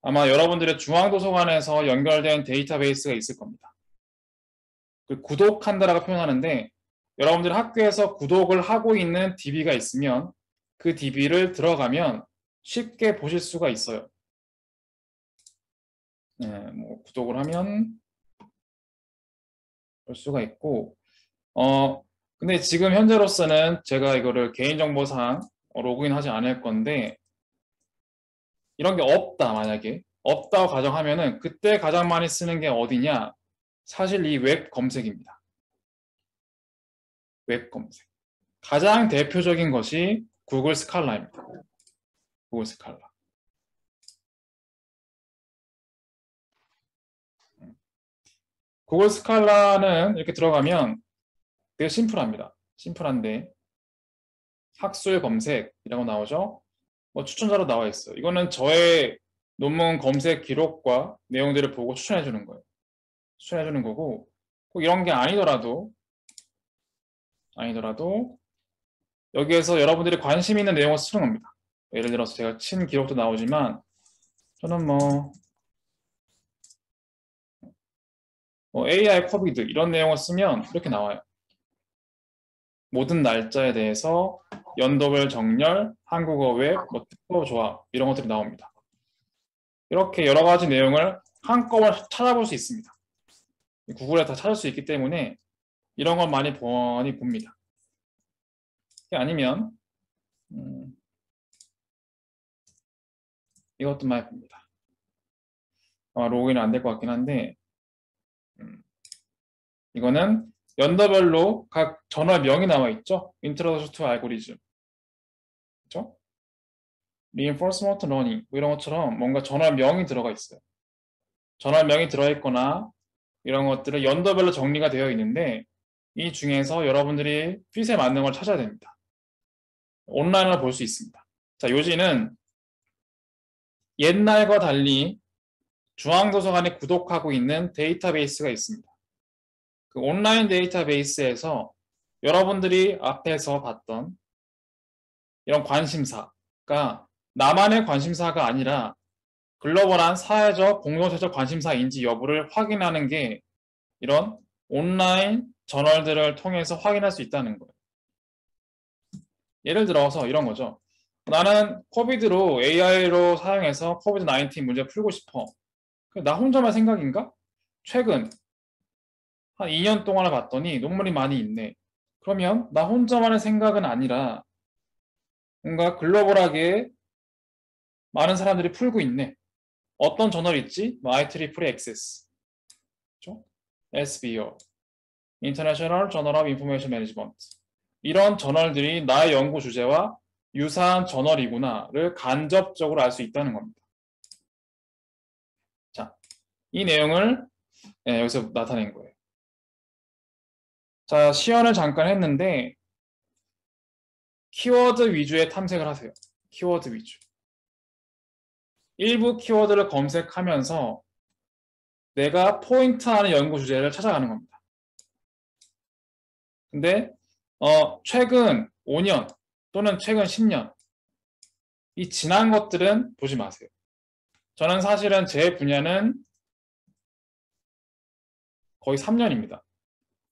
아마 여러분들의 중앙도서관에서 연결된 데이터베이스가 있을 겁니다. 구독한다라고 표현하는데 여러분들 학교에서 구독을 하고 있는 DB가 있으면 그 DB를 들어가면 쉽게 보실 수가 있어요. 네, 뭐 구독을 하면 볼 수가 있고 근데 지금 현재로서는 제가 이거를 개인정보상 로그인하지 않을 건데 이런 게 없다 만약에 없다고 가정하면은 그때 가장 많이 쓰는 게 어디냐 사실 이 웹 검색입니다. 웹 검색 가장 대표적인 것이 구글 스칼라입니다. 구글 스칼라 구글 스칼라는 이렇게 들어가면 되게 심플합니다. 심플한데 학술 검색이라고 나오죠. 뭐 추천자로 나와 있어요. 이거는 저의 논문 검색 기록과 내용들을 보고 추천해 주는 거예요. 추천해 주는 거고 꼭 이런 게 아니더라도 여기에서 여러분들이 관심 있는 내용을 쓰는 겁니다. 예를 들어서 제가 친 기록도 나오지만 저는 AI 코비드 이런 내용을 쓰면 이렇게 나와요. 모든 날짜에 대해서 연도별 정렬, 한국어 웹, 특허 조합 이런 것들이 나옵니다. 이렇게 여러 가지 내용을 한꺼번에 찾아볼 수 있습니다. 구글에 다 찾을 수 있기 때문에 이런 걸 많이 봅니다. 아니면 이것도 많이 봅니다. 아마 로그인은 안 될 것 같긴 한데 이거는 연도별로 각 저널명이 나와 있죠. Introduction to Algorithm. 그렇죠? Reinforcement Learning 뭐 이런 것처럼 뭔가 저널명이 들어가 있어요. 저널명이 들어있거나 이런 것들은 연도별로 정리가 되어 있는데 이 중에서 여러분들이 핏에 맞는 걸 찾아야 됩니다. 온라인으로 볼 수 있습니다. 자, 요지는 옛날과 달리 중앙도서관에 구독하고 있는 데이터베이스가 있습니다. 그 온라인 데이터베이스에서 여러분들이 앞에서 봤던 이런 관심사가 나만의 관심사가 아니라 글로벌한 사회적, 공동체적 관심사인지 여부를 확인하는 게 이런 온라인 저널들을 통해서 확인할 수 있다는 거예요. 예를 들어서 이런 거죠. 나는 코비드로 AI로 사용해서 코비드 19 문제 풀고 싶어. 나 혼자만 생각인가? 최근 한 2년 동안을 봤더니 논문이 많이 있네. 그러면 나 혼자만의 생각은 아니라 뭔가 글로벌하게 많은 사람들이 풀고 있네. 어떤 저널이 있지? IEEE Access, 그렇죠? SBO, International Journal of Information Management. 이런 저널들이 나의 연구 주제와 유사한 저널이구나를 간접적으로 알 수 있다는 겁니다. 자, 이 내용을 여기서 나타낸 거예요. 자, 시연을 잠깐 했는데 키워드 위주의 탐색을 하세요. 키워드 위주. 일부 키워드를 검색하면서 내가 포인트하는 연구 주제를 찾아가는 겁니다. 근데 최근 5년 또는 최근 10년 이 지난 것들은 보지 마세요. 저는 사실은 제 분야는 거의 3년입니다.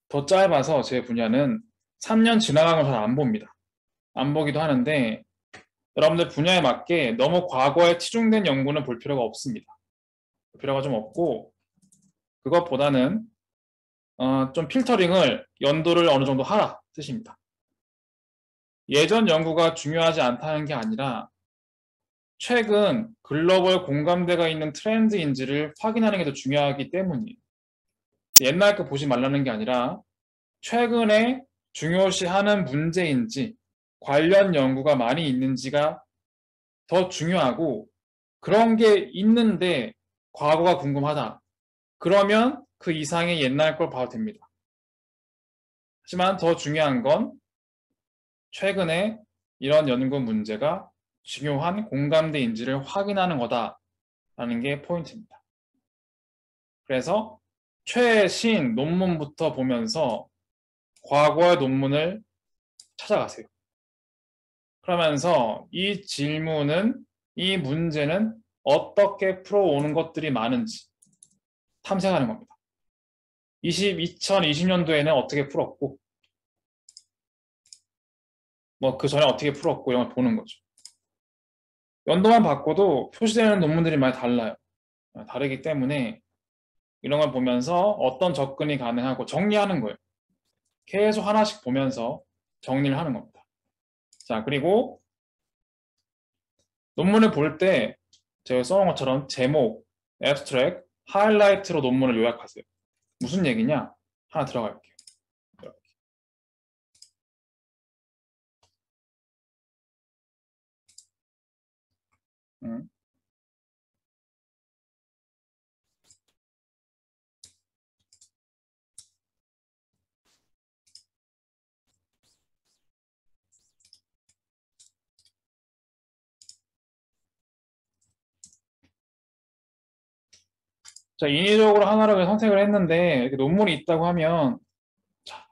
더 짧아서 제 분야는 3년 지나간 걸 잘 안 봅니다. 안 보기도 하는데 여러분들 분야에 맞게 너무 과거에 치중된 연구는 볼 필요가 없습니다. 볼 필요가 좀 없고 그것보다는 좀 필터링을 연도를 어느 정도 하라 뜻입니다. 예전 연구가 중요하지 않다는 게 아니라 최근 글로벌 공감대가 있는 트렌드인지를 확인하는 게 더 중요하기 때문이에요. 옛날 거 보지 말라는 게 아니라 최근에 중요시하는 문제인지 관련 연구가 많이 있는지가 더 중요하고 그런 게 있는데 과거가 궁금하다. 그러면 그 이상의 옛날 걸 봐도 됩니다. 하지만 더 중요한 건 최근에 이런 연구 문제가 중요한 공감대인지를 확인하는 거다라는 게 포인트입니다. 그래서 최신 논문부터 보면서 과거의 논문을 찾아가세요. 그러면서 이 질문은, 이 문제는 어떻게 풀어오는 것들이 많은지 탐색하는 겁니다. 2020년도에는 어떻게 풀었고 뭐 그 전에 어떻게 풀었고 이런 걸 보는 거죠. 연도만 바꿔도 표시되는 논문들이 많이 달라요. 다르기 때문에 이런 걸 보면서 어떤 접근이 가능하고 정리하는 거예요. 계속 하나씩 보면서 정리를 하는 겁니다. 자, 그리고 논문을 볼 때 제가 써놓은 것처럼 제목, 애브스트랙, 하이라이트로 논문을 요약하세요. 무슨 얘기냐? 하나 들어갈게요. 자, 인위적으로 하나를 선택을 했는데 이렇게 논문이 있다고 하면 자,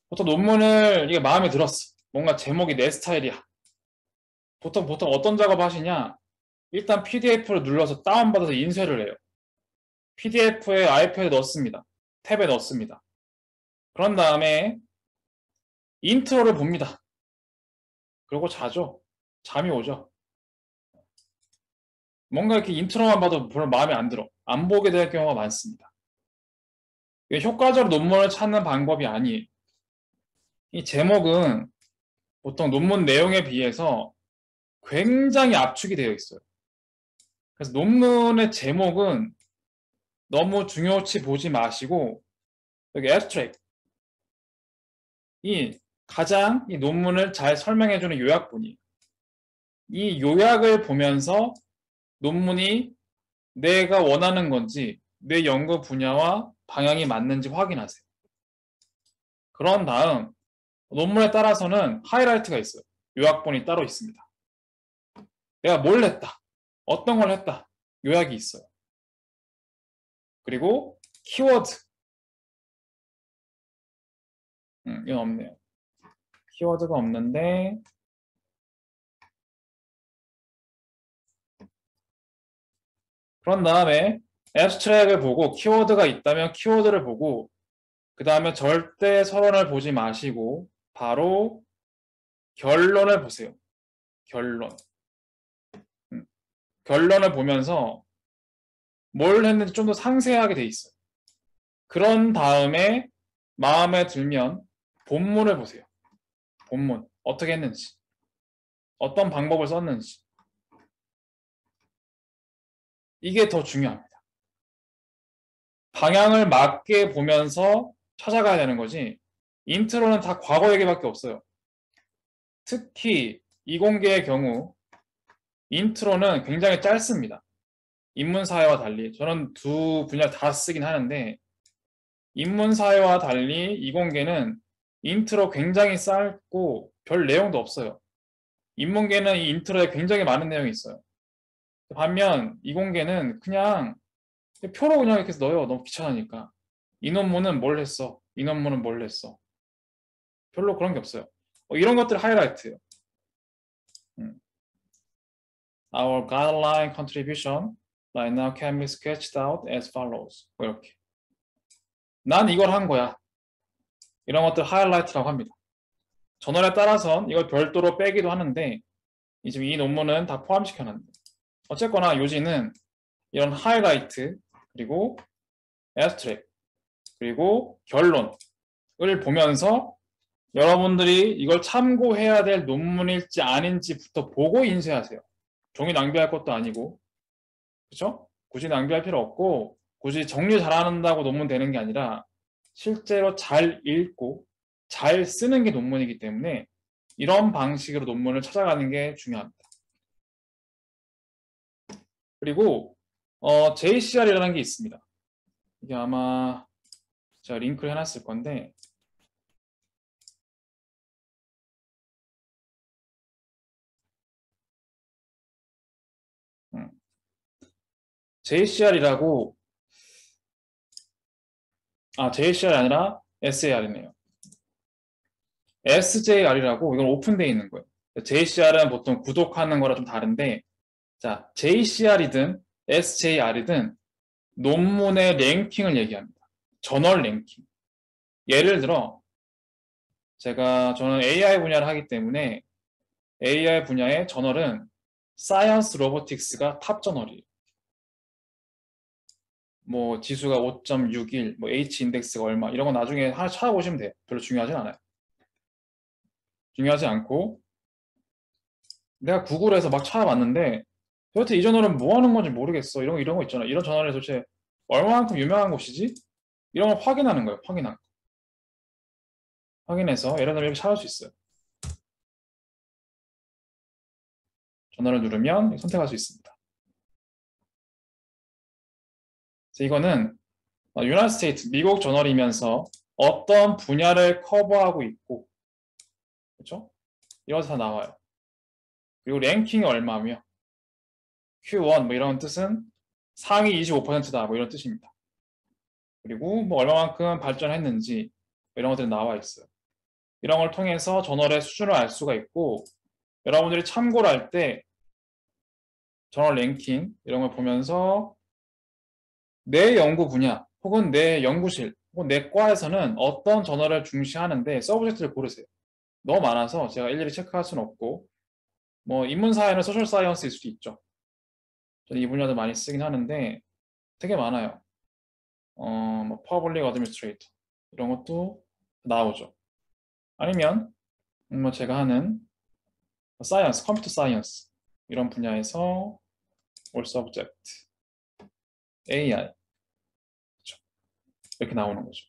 보통 논문을 이게 마음에 들었어. 뭔가 제목이 내 스타일이야. 보통 어떤 작업 하시냐? 일단 PDF를 눌러서 다운받아서 인쇄를 해요. PDF에 아이패드에 넣습니다. 탭에 넣습니다. 그런 다음에 인트로를 봅니다. 그리고 자죠. 잠이 오죠. 뭔가 이렇게 인트로만 봐도 별로 마음에 안 들어. 안 보게 될 경우가 많습니다. 이게 효과적으로 논문을 찾는 방법이 아니에요. 이 제목은 보통 논문 내용에 비해서 굉장히 압축이 되어 있어요. 그래서 논문의 제목은 너무 중요치 보지 마시고 여기 abstract, 가장 이 논문을 잘 설명해주는 요약본이에요. 이 요약을 보면서 논문이 내가 원하는 건지 내 연구 분야와 방향이 맞는지 확인하세요. 그런 다음 논문에 따라서는 하이라이트가 있어요. 요약본이 따로 있습니다. 내가 뭘 했다, 어떤 걸 했다, 요약이 있어요. 그리고 키워드, 이건 없네요. 키워드가 없는데 그런 다음에 애브스트랙을 보고 키워드가 있다면 키워드를 보고 그 다음에 절대 서론을 보지 마시고 바로 결론을 보세요. 결론. 결론을 보면서 뭘 했는지 좀 더 상세하게 돼 있어요. 그런 다음에 마음에 들면 본문을 보세요. 본문. 어떻게 했는지. 어떤 방법을 썼는지. 이게 더 중요합니다. 방향을 맞게 보면서 찾아가야 되는 거지. 인트로는 다 과거 얘기밖에 없어요. 특히 이공계의 경우 인트로는 굉장히 짧습니다. 인문사회와 달리. 저는 두 분야 다 쓰긴 하는데 인문사회와 달리 이공계는 인트로 굉장히 짧고 별 내용도 없어요. 인문계는 이 인트로에 굉장히 많은 내용이 있어요. 반면 이공계는 그냥 표로 그냥 이렇게 넣어요. 너무 귀찮으니까. 이 논문은 뭘 했어? 이 논문은 뭘 했어? 별로 그런 게 없어요. 이런 것들 하이라이트예요. Our guideline contribution right now can be sketched out as follows. 이렇게. 난 이걸 한 거야. 이런 것들 하이라이트라고 합니다. 저널에 따라선 이걸 별도로 빼기도 하는데 지금 이 논문은 다 포함시켜놨는데 어쨌거나 요지는 이런 하이라이트 그리고 애스트랙 그리고 결론을 보면서 여러분들이 이걸 참고해야 될 논문일지 아닌지부터 보고 인쇄하세요. 종이 낭비할 것도 아니고 그렇죠? 굳이 낭비할 필요 없고 굳이 정리 잘한다고 논문 되는 게 아니라 실제로 잘 읽고 잘 쓰는 게 논문이기 때문에 이런 방식으로 논문을 찾아가는 게 중요합니다. 그리고 JCR이라는 게 있습니다. 이게 아마 제가 링크를 해놨을 건데 JCR이라고 JCR이 아니라 SAR이네요. SJR이라고 이건 오픈되어 있는 거예요. JCR은 보통 구독하는 거랑 좀 다른데 자, JCR이든 SJR이든 논문의 랭킹을 얘기합니다. 저널 랭킹. 예를 들어 저는 AI 분야를 하기 때문에 AI 분야의 저널은 사이언스 로보틱스가 탑 저널이에요. 뭐 지수가 5.61, 뭐 H 인덱스가 얼마 이런 거 나중에 하나 찾아보시면 돼요. 별로 중요하진 않아요. 중요하지 않고 내가 구글에서 막 찾아봤는데 도대체 이 저널은 뭐 하는 건지 모르겠어. 이런 거 있잖아. 이런 저널이 도대체 얼마만큼 유명한 곳이지? 이런 걸 확인하는 거예요. 확인해서 예를 들어 이렇게 찾을 수 있어요. 저널을 누르면 선택할 수 있습니다. 그래서 이거는 유나이티드 스테이트 미국 저널이면서 어떤 분야를 커버하고 있고 그렇죠? 이런 다 나와요. 그리고 랭킹이 얼마며 Q1 뭐 이런 뜻은 상위 25%다 뭐 이런 뜻입니다. 그리고 뭐 얼마만큼 발전했는지 이런 것들이 나와 있어요. 이런 걸 통해서 저널의 수준을 알 수가 있고 여러분들이 참고를 할 때 저널 랭킹 이런 걸 보면서 내 연구 분야 혹은 내 연구실 혹은 내 과에서는 어떤 저널을 중시하는데 서브젝트를 고르세요. 너무 많아서 제가 일일이 체크할 수는 없고 뭐 인문사회는 소셜 사이언스일 수도 있죠. 저는 이 분야도 많이 쓰긴 하는데 되게 많아요. 뭐 퍼블릭 어드미니스트레이터 이런 것도 나오죠. 아니면 뭐 제가 하는 사이언스, 컴퓨터 사이언스 이런 분야에서 올 서브젝트, AI 그렇죠. 이렇게 나오는 거죠.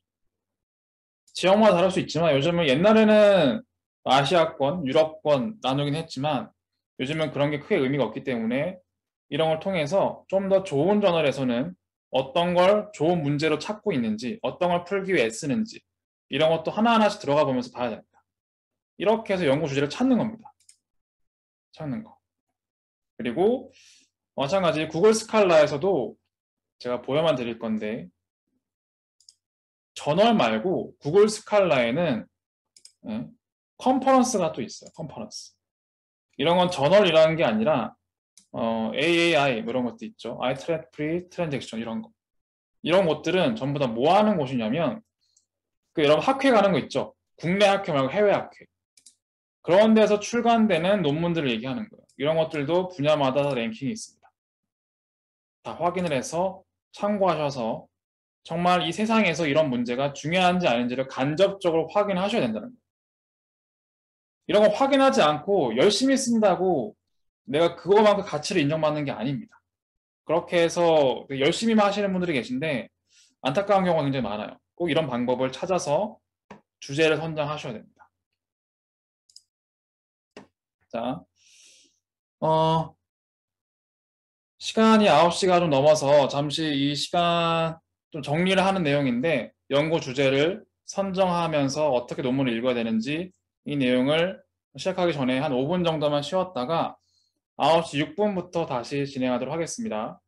지역마다 다를 수 있지만 요즘은 옛날에는 아시아권, 유럽권 나누긴 했지만 요즘은 그런 게 크게 의미가 없기 때문에 이런 걸 통해서 좀 더 좋은 저널에서는 어떤 걸 좋은 문제로 찾고 있는지, 어떤 걸 풀기 위해 애쓰는지 이런 것도 하나하나씩 들어가 보면서 봐야 됩니다. 이렇게 해서 연구 주제를 찾는 겁니다. 찾는 거. 그리고 마찬가지 구글 스칼라에서도 제가 보여만 드릴 건데 저널 말고 구글 스칼라에는 컨퍼런스가 또 있어요. 컨퍼런스. 이런 건 저널이라는 게 아니라 AAI 뭐 이런 것도 있죠. ITREC Free Transaction 이런 거. 이런 것들은 전부 다 뭐 하는 곳이냐면 그 여러분 학회 가는 거 있죠. 국내 학회 말고 해외 학회. 그런 데서 출간되는 논문들을 얘기하는 거예요. 이런 것들도 분야마다 랭킹이 있습니다. 다 확인을 해서 참고하셔서 정말 이 세상에서 이런 문제가 중요한지 아닌지를 간접적으로 확인하셔야 된다는 거예요. 이런 거 확인하지 않고 열심히 쓴다고 내가 그거만큼 가치를 인정받는 게 아닙니다. 그렇게 해서 열심히만 하시는 분들이 계신데 안타까운 경우가 굉장히 많아요. 꼭 이런 방법을 찾아서 주제를 선정하셔야 됩니다. 자, 시간이 9시가 좀 넘어서 잠시 이 시간 좀 정리를 하는 내용인데 연구 주제를 선정하면서 어떻게 논문을 읽어야 되는지 이 내용을 시작하기 전에 한 5분 정도만 쉬었다가 9시 6분부터 다시 진행하도록 하겠습니다.